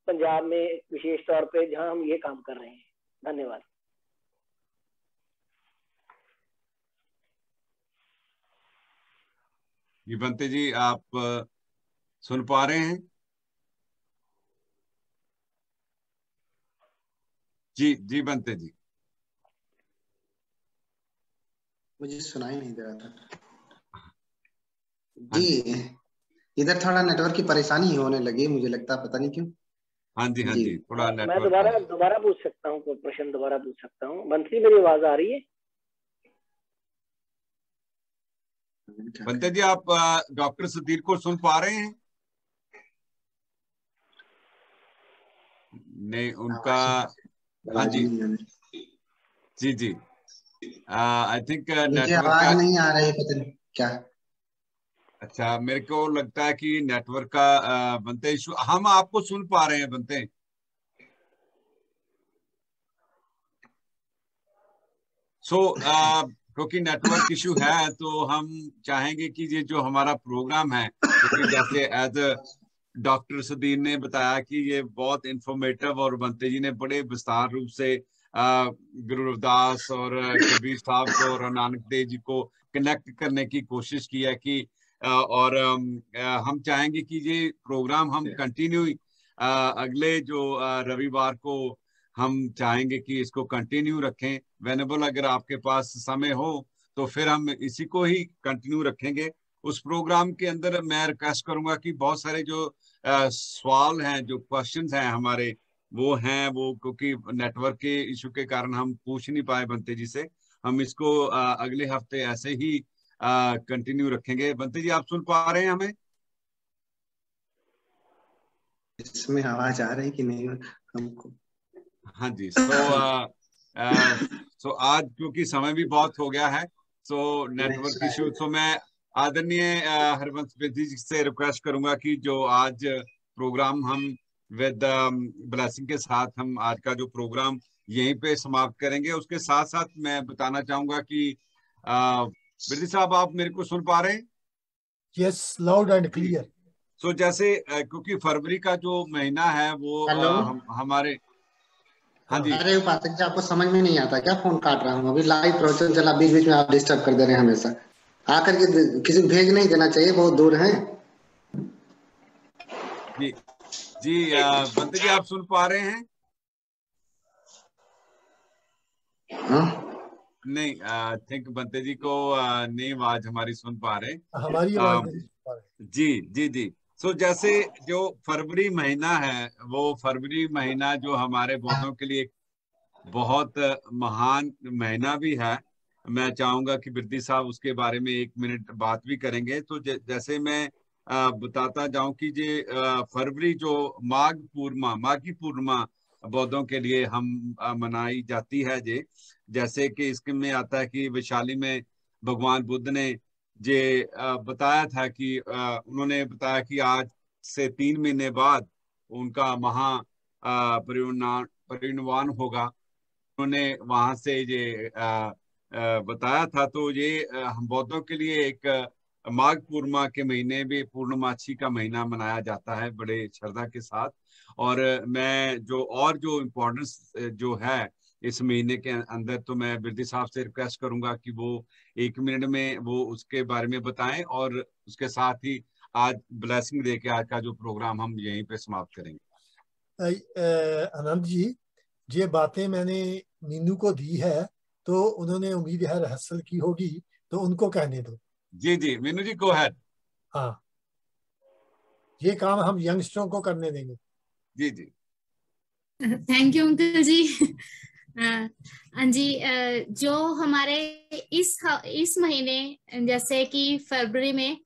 पंजाब में विशेष तौर पे जहां हम ये काम कर रहे हैं। धन्यवाद। ये बंते जी आप सुन पा रहे हैं? जी जी बंते जी। मुझे सुनाई नहीं दे रहा था जी। इधर थोड़ा नेटवर्क की परेशानी होने लगी मुझे लगता है, पता नहीं क्यों। हाँ जी हाँ जी, थोड़ा मैं नेटवर्क। दोबारा पूछ सकता हूँ, कोई प्रश्न दोबारा पूछ सकता हूँ? मंत्री मेरी आवाज आ रही है? बंते जी आप डॉक्टर सुधीर को सुन पा रहे हैं? नहीं उनका। हाँ जी जी जी। आई थिंक मुझे नेटवर्क आवाज का। नहीं आ रही, पता नहीं क्या। अच्छा, मेरे को लगता है कि नेटवर्क का बनते इशू। हम आपको सुन पा रहे हैं बनते। क्योंकि नेटवर्क इशू है तो हम चाहेंगे कि ये जो हमारा प्रोग्राम है, क्योंकि जैसे एज डॉक्टर सुधीर ने बताया कि ये बहुत इंफॉर्मेटिव और बनते जी ने बड़े विस्तार रूप से गुरु रविदास और कबीर साहब को और नानक देव जी को कनेक्ट करने की कोशिश की है कि और हम चाहेंगे कि ये प्रोग्राम हम कंटिन्यू अगले जो रविवार को हम चाहेंगे कि इसको कंटिन्यू रखें। वेनेबल अगर आपके पास समय हो तो फिर हम इसी को ही कंटिन्यू रखेंगे। उस प्रोग्राम के अंदर मैं रिक्वेस्ट करूंगा कि बहुत सारे जो सवाल हैं, जो क्वेश्चंस हैं हमारे, वो क्योंकि नेटवर्क के इशू के कारण हम पूछ नहीं पाए बंते जी से। हम इसको अगले हफ्ते ऐसे ही कंटिन्यू रखेंगे। बंते जी आप सुन पा रहे हैं हमें? इसमें आवाज आ रही कि नहीं हमको? हाँ जी। सो आज क्योंकि समय भी बहुत हो गया है, सो नेटवर्क इशू, तो मैं आदरणीय हरबंस बेदी जी से रिक्वेस्ट करूंगा कि जो आज प्रोग्राम हम विद ब्लेसिंग के साथ हम आज का जो प्रोग्राम यहीं पे समाप्त करेंगे। उसके साथ साथ मैं बताना चाहूंगा कि बेदी साहब आप मेरे को सुन पा रहे हैं? Yes, loud and clear. So जैसे क्योंकि फरवरी का जो महीना है वो हमारे। हाँ जी। अरे उपासक जी आपको समझ में नहीं आता क्या? फोन काट रहा हूँ, अभी लाइव प्रवचन चला, बीच बीच में आप डिस्टर्ब कर दे रहे हैं हमेशा। आकर के किसी को भेज नहीं देना चाहिए, बहुत दूर है। जी जी बंते जी आप सुन पा रहे हैं? नहीं, आई थिंक बंते जी को नहीं आवाज हमारी सुन पा रहे। हमारी आवाज नहीं सुन पा रहे। जी जी जी। सो जैसे जो फरवरी महीना है, वो फरवरी महीना जो हमारे बौद्धों के लिए बहुत महान महीना भी है। मैं चाहूंगा कि बिरदी साहब उसके बारे में 1 मिनट बात भी करेंगे। तो जैसे मैं बताता जाऊं कि ये फरवरी जो माघी पूर्णिमा बौद्धों के लिए हम मनाई जाती है। जैसे कि इसके में आता है कि वैशाली में भगवान बुद्ध ने ये बताया था कि उन्होंने बताया कि आज से 3 महीने बाद उनका महा परिनिर्वाण होगा। उन्होंने वहां से ये बताया था, तो ये हम बौद्धों के लिए एक माघ पूर्णिमा के महीने भी पूर्णमासी का महीना मनाया जाता है बड़े श्रद्धा के साथ। और मैं जो इम्पोर्टेंस जो है इस महीने के अंदर, तो मैं बिरदी साहब से रिक्वेस्ट करूंगा कि वो 1 मिनट में वो उसके बारे में बताएं, और उसके साथ ही आज ब्लेसिंग दे के आज का जो प्रोग्राम हम यहीं पे समाप्त करेंगे। आनंद जी, ये बातें मैंने मीनू को दी है, तो उन्होंने उम्मीद है रिहर्सल की होगी, तो उनको कहने दो। जी जी मीनू जी, गो अहेड। हाँ, ये काम हम यंगस्टरों को करने देंगे। जी जी थैंक यू अंकल जी। हाँ जी, जो हमारे इस महीने जैसे कि फरवरी में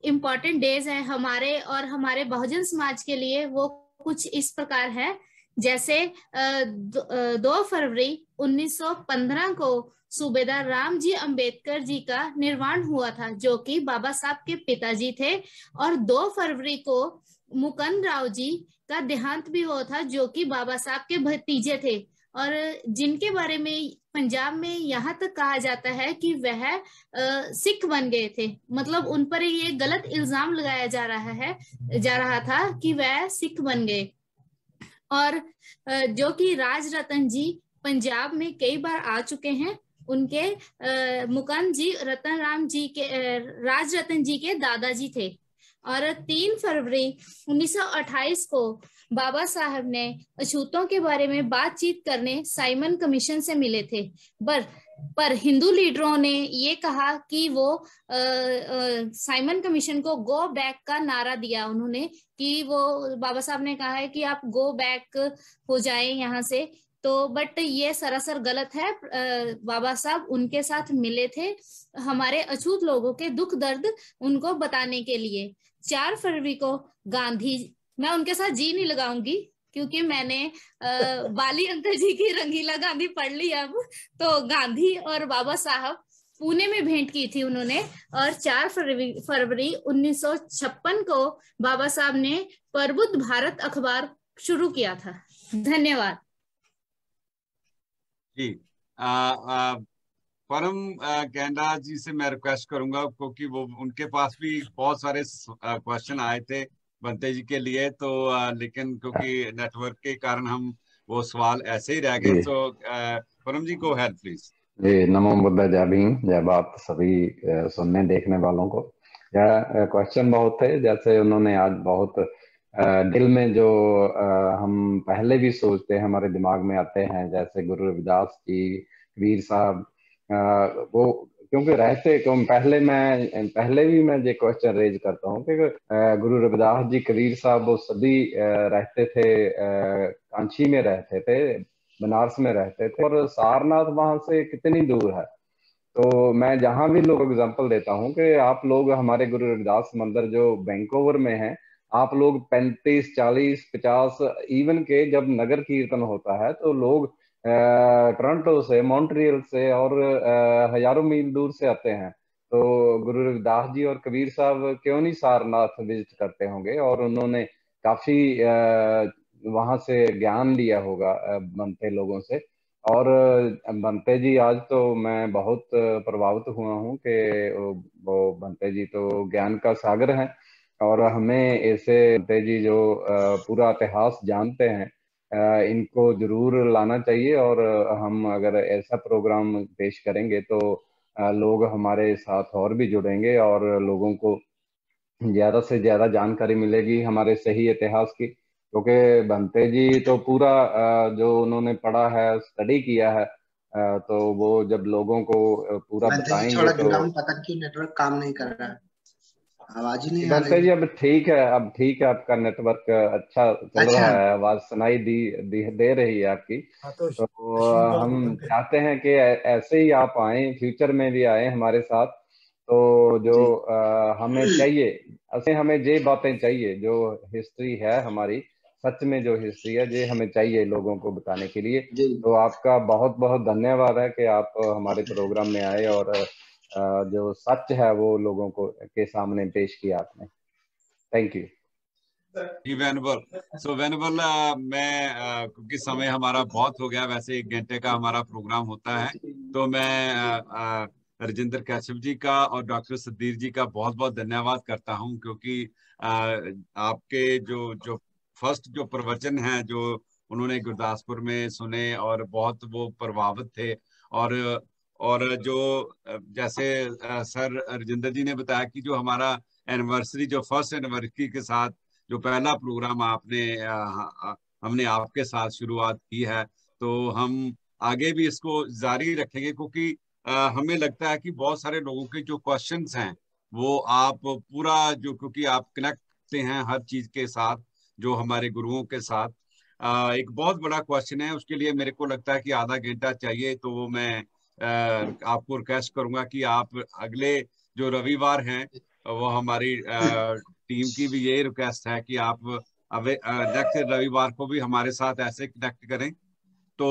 इम्पोर्टेंट डेज है हमारे और हमारे बहुजन समाज के लिए, वो कुछ इस प्रकार है। जैसे 2 फरवरी 1915 को सूबेदार रामजी अंबेडकर जी का निर्वाण हुआ था, जो कि बाबा साहब के पिताजी थे। और 2 फरवरी को मुकुंद राव जी का देहांत भी हुआ था, जो कि बाबा साहब के भतीजे थे, और जिनके बारे में पंजाब में यहाँ तक कहा जाता है कि वह सिख बन गए थे। मतलब उन पर ये गलत इल्जाम लगाया जा रहा था कि वह सिख बन गए। और जो कि राज रतन जी पंजाब में कई बार आ चुके हैं, उनके मुकुंद जी राज रतन जी के दादाजी थे। और 3 फरवरी 1928 को बाबा साहब ने अछूतों के बारे में बातचीत करने साइमन कमीशन से मिले थे। पर हिंदू लीडरों ने ये कहा कि वो साइमन कमीशन को गो बैक का नारा दिया उन्होंने, कि वो बाबा साहब ने कहा है कि आप गो बैक हो जाएं यहाँ से। तो बट ये सरासर गलत है। बाबा साहब उनके साथ मिले थे हमारे अछूत लोगों के दुख दर्द उनको बताने के लिए। 4 फरवरी को गांधी, मैं उनके साथ जी नहीं लगाऊंगी क्योंकि मैंने बाली अंकल जी की रंगीला गांधी पढ़ ली अब। तो गांधी और बाबा साहब पुणे में भेंट की थी उन्होंने। और 4 फरवरी 1956 को बाबा साहब ने प्रबुद्ध भारत अखबार शुरू किया था। धन्यवाद जी। परम कैंडा जी से मैं रिक्वेस्ट करूंगा, क्योंकि वो उनके पास भी बहुत सारे क्वेश्चन आए थे बंते जी के लिए, तो लेकिन क्योंकि नेटवर्क के कारण हम वो सवाल ऐसे ही रह गए। तो परम जी, गो अहेड प्लीज। जी, नमो बुद्धा, जय भीम, जय बात सभी सुनने देखने वालों को। यह क्वेश्चन बहुत थे, जैसे उन्होंने आज बहुत दिल में जो हम पहले भी सोचते हैं, हमारे दिमाग में आते हैं, जैसे गुरु रविदास जी, कबीर साहब, वो क्योंकि रहते पहले भी मैं ये क्वेश्चन रेज करता हूँ कि गुरु रविदास जी, कबीर साहब, वो सभी रहते थे, कांची में रहते थे, बनारस में रहते थे, और सारनाथ वहां से कितनी दूर है। तो मैं जहां भी लोग एग्जांपल देता हूं कि आप लोग हमारे गुरु रविदास मंदिर जो बैंकोवर में है, आप लोग 35, 40, 50 इवन के जब नगर कीर्तन होता है तो लोग टोरंटो से, मॉन्ट्रियल से और हजारों मील दूर से आते हैं। तो गुरु रविदास जी और कबीर साहब क्यों नहीं सारनाथ विजिट करते होंगे, और उन्होंने काफी वहां से ज्ञान लिया होगा बनते लोगों से। और बनते जी, आज तो मैं बहुत प्रभावित हुआ हूँ कि वो बनते जी तो ज्ञान का सागर हैं, और हमें ऐसे बनते जी जो पूरा इतिहास जानते हैं, इनको जरूर लाना चाहिए। और हम अगर ऐसा प्रोग्राम पेश करेंगे तो लोग हमारे साथ और भी जुड़ेंगे, और लोगों को ज्यादा से ज्यादा जानकारी मिलेगी हमारे सही इतिहास की। क्योंकि बनते जी तो पूरा जो उन्होंने पढ़ा है, स्टडी किया है, तो वो जब लोगों को पूरा बताएंगे थोड़ा तो। ग्राउंड पता क्यों नेटवर्क काम नहीं कर रहा है, आवाज ही नहीं आ बनते रही जी है। अब ठीक है, आपका नेटवर्क अच्छा चल रहा है, आवाज सुनाई दे रही है आपकी। हाँ, तो तो हम चाहते हैं कि ऐसे ही आप आए, फ्यूचर में भी आए हमारे साथ। तो जो हमें चाहिए, हमें ये बातें चाहिए जो हिस्ट्री है हमारी, सच में जो हिस्ट्री है ये हमें चाहिए लोगों को बताने के लिए। तो आपका बहुत बहुत धन्यवाद है कि आप हमारे प्रोग्राम में आए और जो सच है वो लोगों को के सामने पेश किया आपने। थैंक यू जी वेनेबल। सो वेनेबल, मैं क्योंकि समय हमारा बहुत हो गया, वैसे 1 घंटे का हमारा प्रोग्राम होता है, तो मैं राजेंद्र कैशव जी का और डॉक्टर सदीर जी का बहुत बहुत धन्यवाद करता हूं, क्योंकि आपके जो फर्स्ट जो प्रवचन हैं जो उन्होंने गुरदासपुर में सुने और बहुत वो प्रभावित थे। और जो जैसे सर राजेंद्र जी ने बताया कि जो हमारा एनिवर्सरी, जो फर्स्ट एनिवर्सरी के साथ जो पहला प्रोग्राम हमने आपके साथ शुरुआत की है, तो हम आगे भी इसको जारी रखेंगे, क्योंकि हमें लगता है कि बहुत सारे लोगों के जो क्वेश्चंस हैं वो आप पूरा क्योंकि आप कनेक्ट करते हैं हर चीज के साथ, जो हमारे गुरुओं के साथ। एक बहुत बड़ा क्वेश्चन है, उसके लिए मेरे को लगता है कि आधा घंटा चाहिए। तो वो मैं आपको रिक्वेस्ट करूंगा कि आप अगले जो रविवार हैं, वो हमारी टीम की भी यही रिक्वेस्ट है कि आप नेक्स्ट रविवार को भी हमारे साथ ऐसे कनेक्ट करें। तो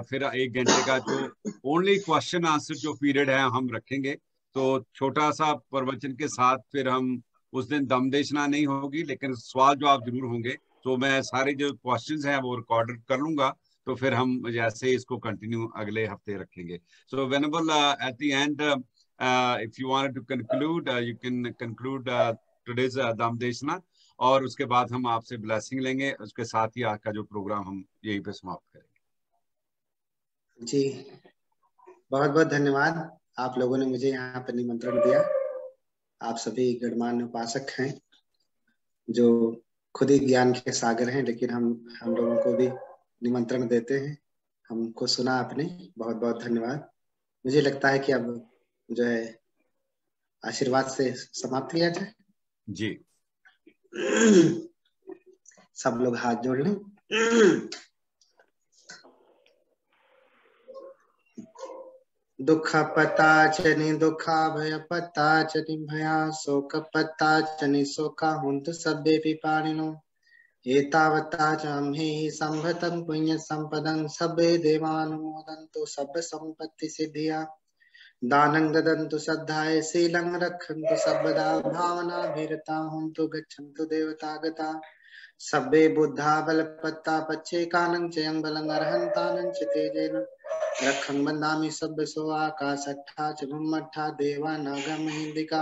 फिर 1 घंटे का जो ओनली क्वेश्चन आंसर जो पीरियड है हम रखेंगे। तो छोटा सा प्रवचन के साथ फिर हम उस दिन दम देशना नहीं होगी, लेकिन सवाल जवाब जरूर होंगे। तो मैं सारे जो क्वेश्चंस हैं वो रिकॉर्ड कर लूंगा, तो फिर हम जैसे इसको कंटिन्यू अगले हफ्ते रखेंगे। So venerable at the end if you want to conclude, you can conclude today's दम देशना, और उसके बाद हम आपसे ब्लेसिंग लेंगे। उसके साथ ही आज का जो प्रोग्राम हम यहीं पे समाप्त करेंगे। जी, बहुत बहुत धन्यवाद। आप लोगों ने मुझे यहाँ पर निमंत्रण दिया। आप सभी गणमान्य उपासक हैं जो खुद ही ज्ञान के सागर हैं, लेकिन हम लोगों को भी निमंत्रण देते हैं। हमको सुना आपने, बहुत बहुत धन्यवाद। मुझे लगता है कि अब जो है आशीर्वाद से समाप्त किया जाए। जी, सब लोग हाथ जोड़ लें। दुख पता चनि दुखा भय पता चनि भया शोक पता चनि शोका हुंतु सभ्ये पिपाणिनो एतावता चाम्हे संभतं पुण्य संपदं सभ्ये देवानुमोदन्तु सब संपत्ति सिद्धिया दानं ददन्तु श्रद्धाय शीलं रक्षन्तु सर्वदा भावना भीरता हुंतु गच्छन्तु देवतागता सभ्ये बुद्धा बलपत्ता पच्चेकानं चयं बलं अर्हन्तानं च तेजेन रखं वन्दामि सभ्यसो आकाशट्ठा च भूमट्ठा देवा नागा महिन्दिका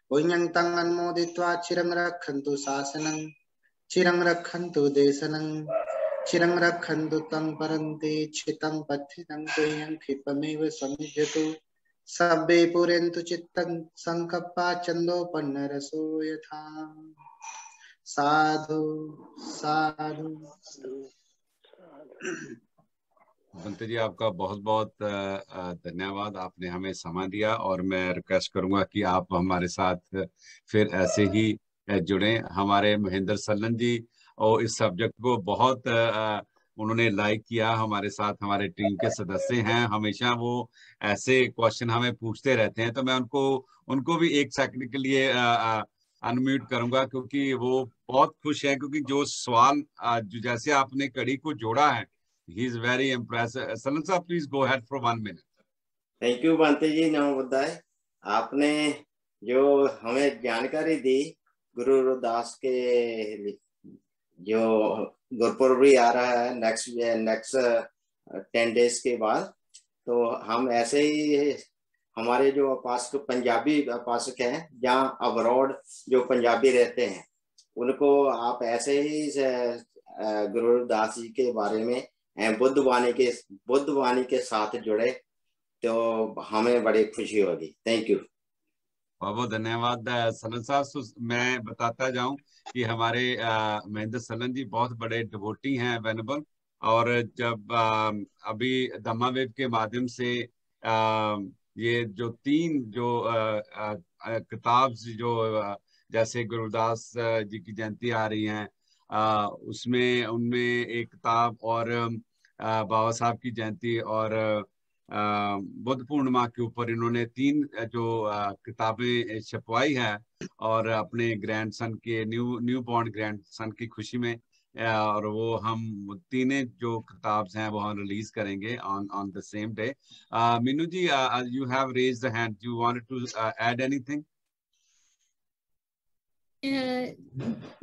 पुण्यं तं अनुमोदित्वा चिरं रक्षन्तु शासनं चिरं रक्षन्तु देशनं चिरं रक्षन्तु तं परन्ति चितं पथितं तुह्यं क्षिपमेव समुद्यतु सभ्ये पुरेन्तु चित्तं संकप्पा चन्दोपन्नरसो यथा। साधु साधु। बंते जी, आपका बहुत बहुत धन्यवाद। आपने हमें समय दिया, और मैं रिक्वेस्ट करूंगा कि आप हमारे साथ फिर ऐसे ही जुड़े। हमारे महेंद्र सलन जी और इस सब्जेक्ट को बहुत उन्होंने लाइक किया। हमारे साथ हमारे टीम के सदस्य हैं, हमेशा वो ऐसे क्वेश्चन हमें पूछते रहते हैं। तो मैं उनको भी 1 सेकंड के लिए अनम्यूट करूंगा, क्योंकि वो बहुत खुश हैं, क्योंकि जो सवाल जो जैसे आपने कड़ी को जोड़ा है, he is very impressed. Salan sir, please go ahead for 1 minute. Thank you Bhante ji, नमो बुद्धाय। आपने जो हमें जानकारी दी गुरु रविदास के, जो गुरुपुरब भी आ रहा है नेक्स्ट 10 डेज के बाद, तो हम ऐसे ही हमारे जो उपासक पंजाबी उपासक हैं, जहाँ अब्रॉड जो पंजाबी रहते हैं, उनको आप ऐसे ही गुरु रविदास जी के बारे में बुद्ध वाणी के साथ जुड़े तो हमें बड़ी खुशी होगी। थैंक यू, बहुत बहुत धन्यवाद सलन साहब। मैं बताता जाऊं कि हमारे महेंद्र सलन जी बहुत बड़े डिवोटी हैं वेनेबल, और जब अभी धम्मावेव के माध्यम से ये जो 3 जो किताब जो जैसे गुरुदास जी की जयंती आ रही है, उसमें उनमें एक किताब, और बाबा साहब की जयंती और बुद्ध पूर्णिमा के ऊपर इन्होंने 3 जो किताबें छपवाई है, और अपने ग्रैंडसन के न्यू बॉर्न ग्रैंडसन की खुशी में, और वो हम 3 जो किताब्स हैं वो हम रिलीज करेंगे on the same day. Meenu ji, you have raised the hand, you wanted to add anything?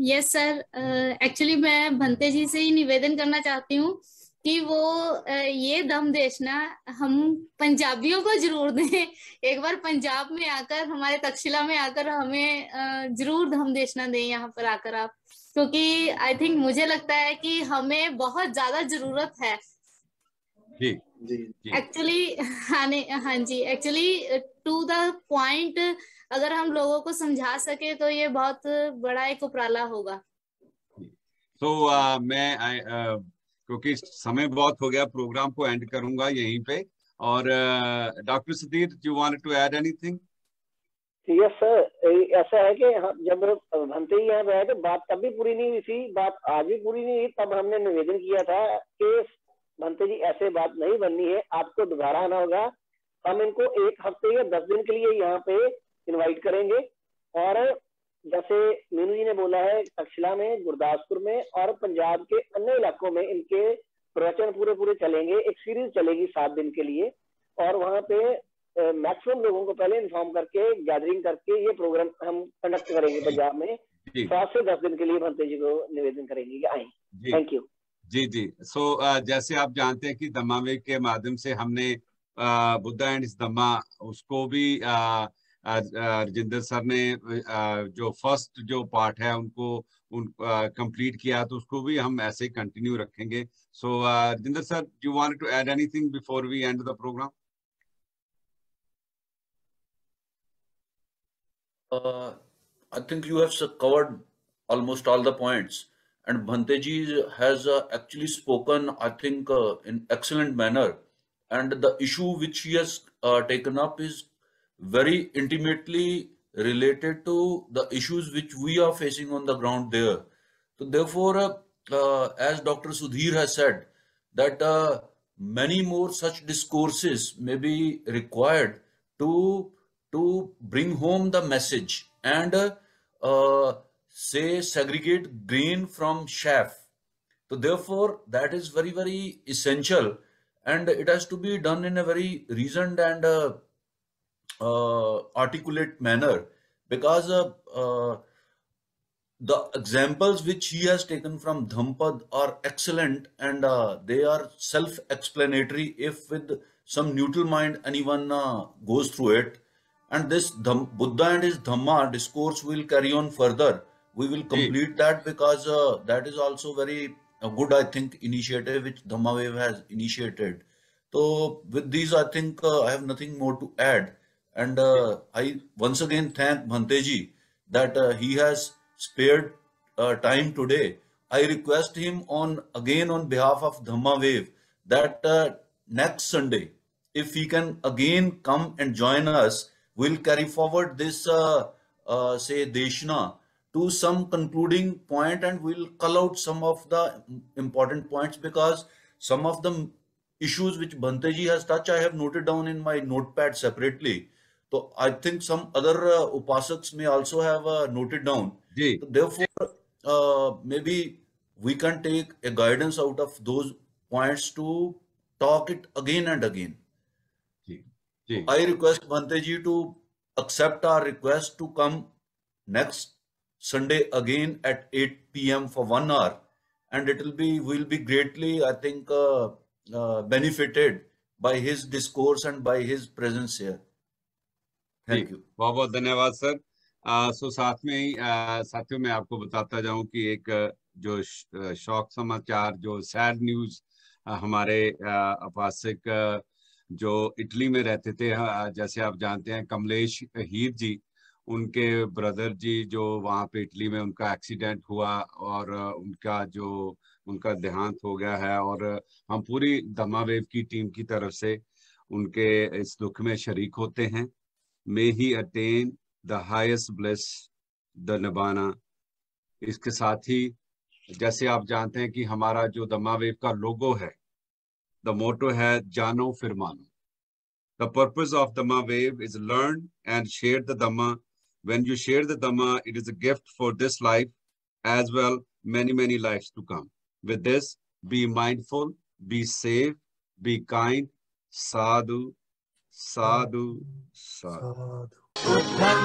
Yes sir, actually मैं भंते जी से ही निवेदन करना चाहती हूँ कि वो ये दम देशना हम पंजाबियों को जरूर दें। एक बार पंजाब में आकर, हमारे तक्षशिला में आकर हमें जरूर दम देशना दें यहाँ पर आकर आप, क्योंकि आई थिंक मुझे लगता है कि हमें बहुत ज्यादा जरूरत है जी एक्चुअली। हाँ जी, एक्चुअली टू द पॉइंट अगर हम लोगों को समझा सके तो ये बहुत बड़ा एक उपराला होगा। तो मैं क्योंकि समय बहुत हो गया, प्रोग्राम को एंड करूंगा यहीं पे। और doctor Sudhir, you want to add anything? Yes sir, ऐसा है कि जब भंते जी यहाँ पे आए थे, बात तब भी पूरी नहीं हुई थी, बात आज भी पूरी नहीं हुई। तब हमने निवेदन किया था कि भंते जी ऐसे बात नहीं बननी है, आपको दोबारा आना होगा। हम इनको 1 हफ्ते या 10 दिन के लिए यहाँ पे इनवाइट करेंगे। और जैसे मीनू जी ने बोला है, तक्षशिला में, गुरदासपुर में और पंजाब के अन्य इलाकों में इनके प्रवचन पूरे चलेंगे। एक सीरीज चलेगी 7 दिन के लिए, और वहाँ पे मैक्सिमम लोगों को पहले इन्फॉर्म करके, गैदरिंग करके ये प्रोग्राम हम कंडक्ट करेंगे पंजाब में। 7 से 10 दिन के लिए भंते जी को निवेदन करेंगे कि आए। Thank you. जी। सो जैसे आप जानते हैं कि धम्मा वेव के माध्यम से हमने बुद्धा एंड धम्मा, उसको भी राजेंद्र सर ने जो फर्स्ट जो पार्ट है उनको कंप्लीट किया, तो उसको भी हम ऐसे ही कंटिन्यू रखेंगे। So Rajendra sir, you want to add anything before we end the program? I think you have covered almost all the points, and Bhante ji has actually spoken, I think, in excellent manner, and the issue which he has taken up is very intimately related to the issues which we are facing on the ground there. So therefore, as Dr. Sudhir has said, that many more such discourses may be required to bring home the message and say segregate grain from chaff. So therefore that is very essential, and it has to be done in a very reasoned and articulate manner, because the examples which he has taken from Dhampad are excellent, and they are self-explanatory if with some neutral mind anyone goes through it. And this Buddha and his Dhamma discourse will carry on further. We will complete that, because that is also very good, I think, initiative which Dhamma Wave has initiated. So with these, I think I have nothing more to add. And I once again thank Bhante ji that he has spared time today. I request him again on behalf of Dhamma Wave that next Sunday, if he can again come and join us, we'll carry forward this say Deshna to some concluding point, and we'll cull out some of the important points, because some of the issues which Bhante ji has touched I have noted down in my notepad separately. So I think some other upasaks may also have noted down. So therefore maybe we can take a guidance out of those points to talk it again and again. I request Bhante ji to accept our request to come next Sunday again at 8 p.m. for 1 hour, and we'll be greatly, I think, benefited by his discourse and by his presence here. Thank you. बहुत बहुत धन्यवाद sir. सो साथ में ही साथियों मैं आपको बताता जाऊं कि एक जो शौक समाचार, जो सैड न्यूज हमारे उपासक जो इटली में रहते थे, जैसे आप जानते हैं कमलेश हीर जी, उनके ब्रदर जी जो वहाँ पे इटली में उनका एक्सीडेंट हुआ और उनका देहांत हो गया है। और हम पूरी धम्मा वेव की टीम की तरफ से उनके इस दुख में शरीक होते हैं। May he attain the highest bliss, the nibbana। इसके साथ ही जैसे आप जानते हैं कि हमारा जो धम्मा वेव का लोगो है, the motto है जानो फिर मानो। The purpose of Dhamma Wave is learn and share the Dhamma. When you share the Dhamma, it is a gift for this life as well, many lives to come. With this, be mindful, be safe, be kind. Sadhu, sadhu, sadhu. Buddham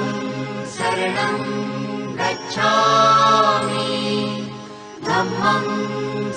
saranam gacchami, dhammam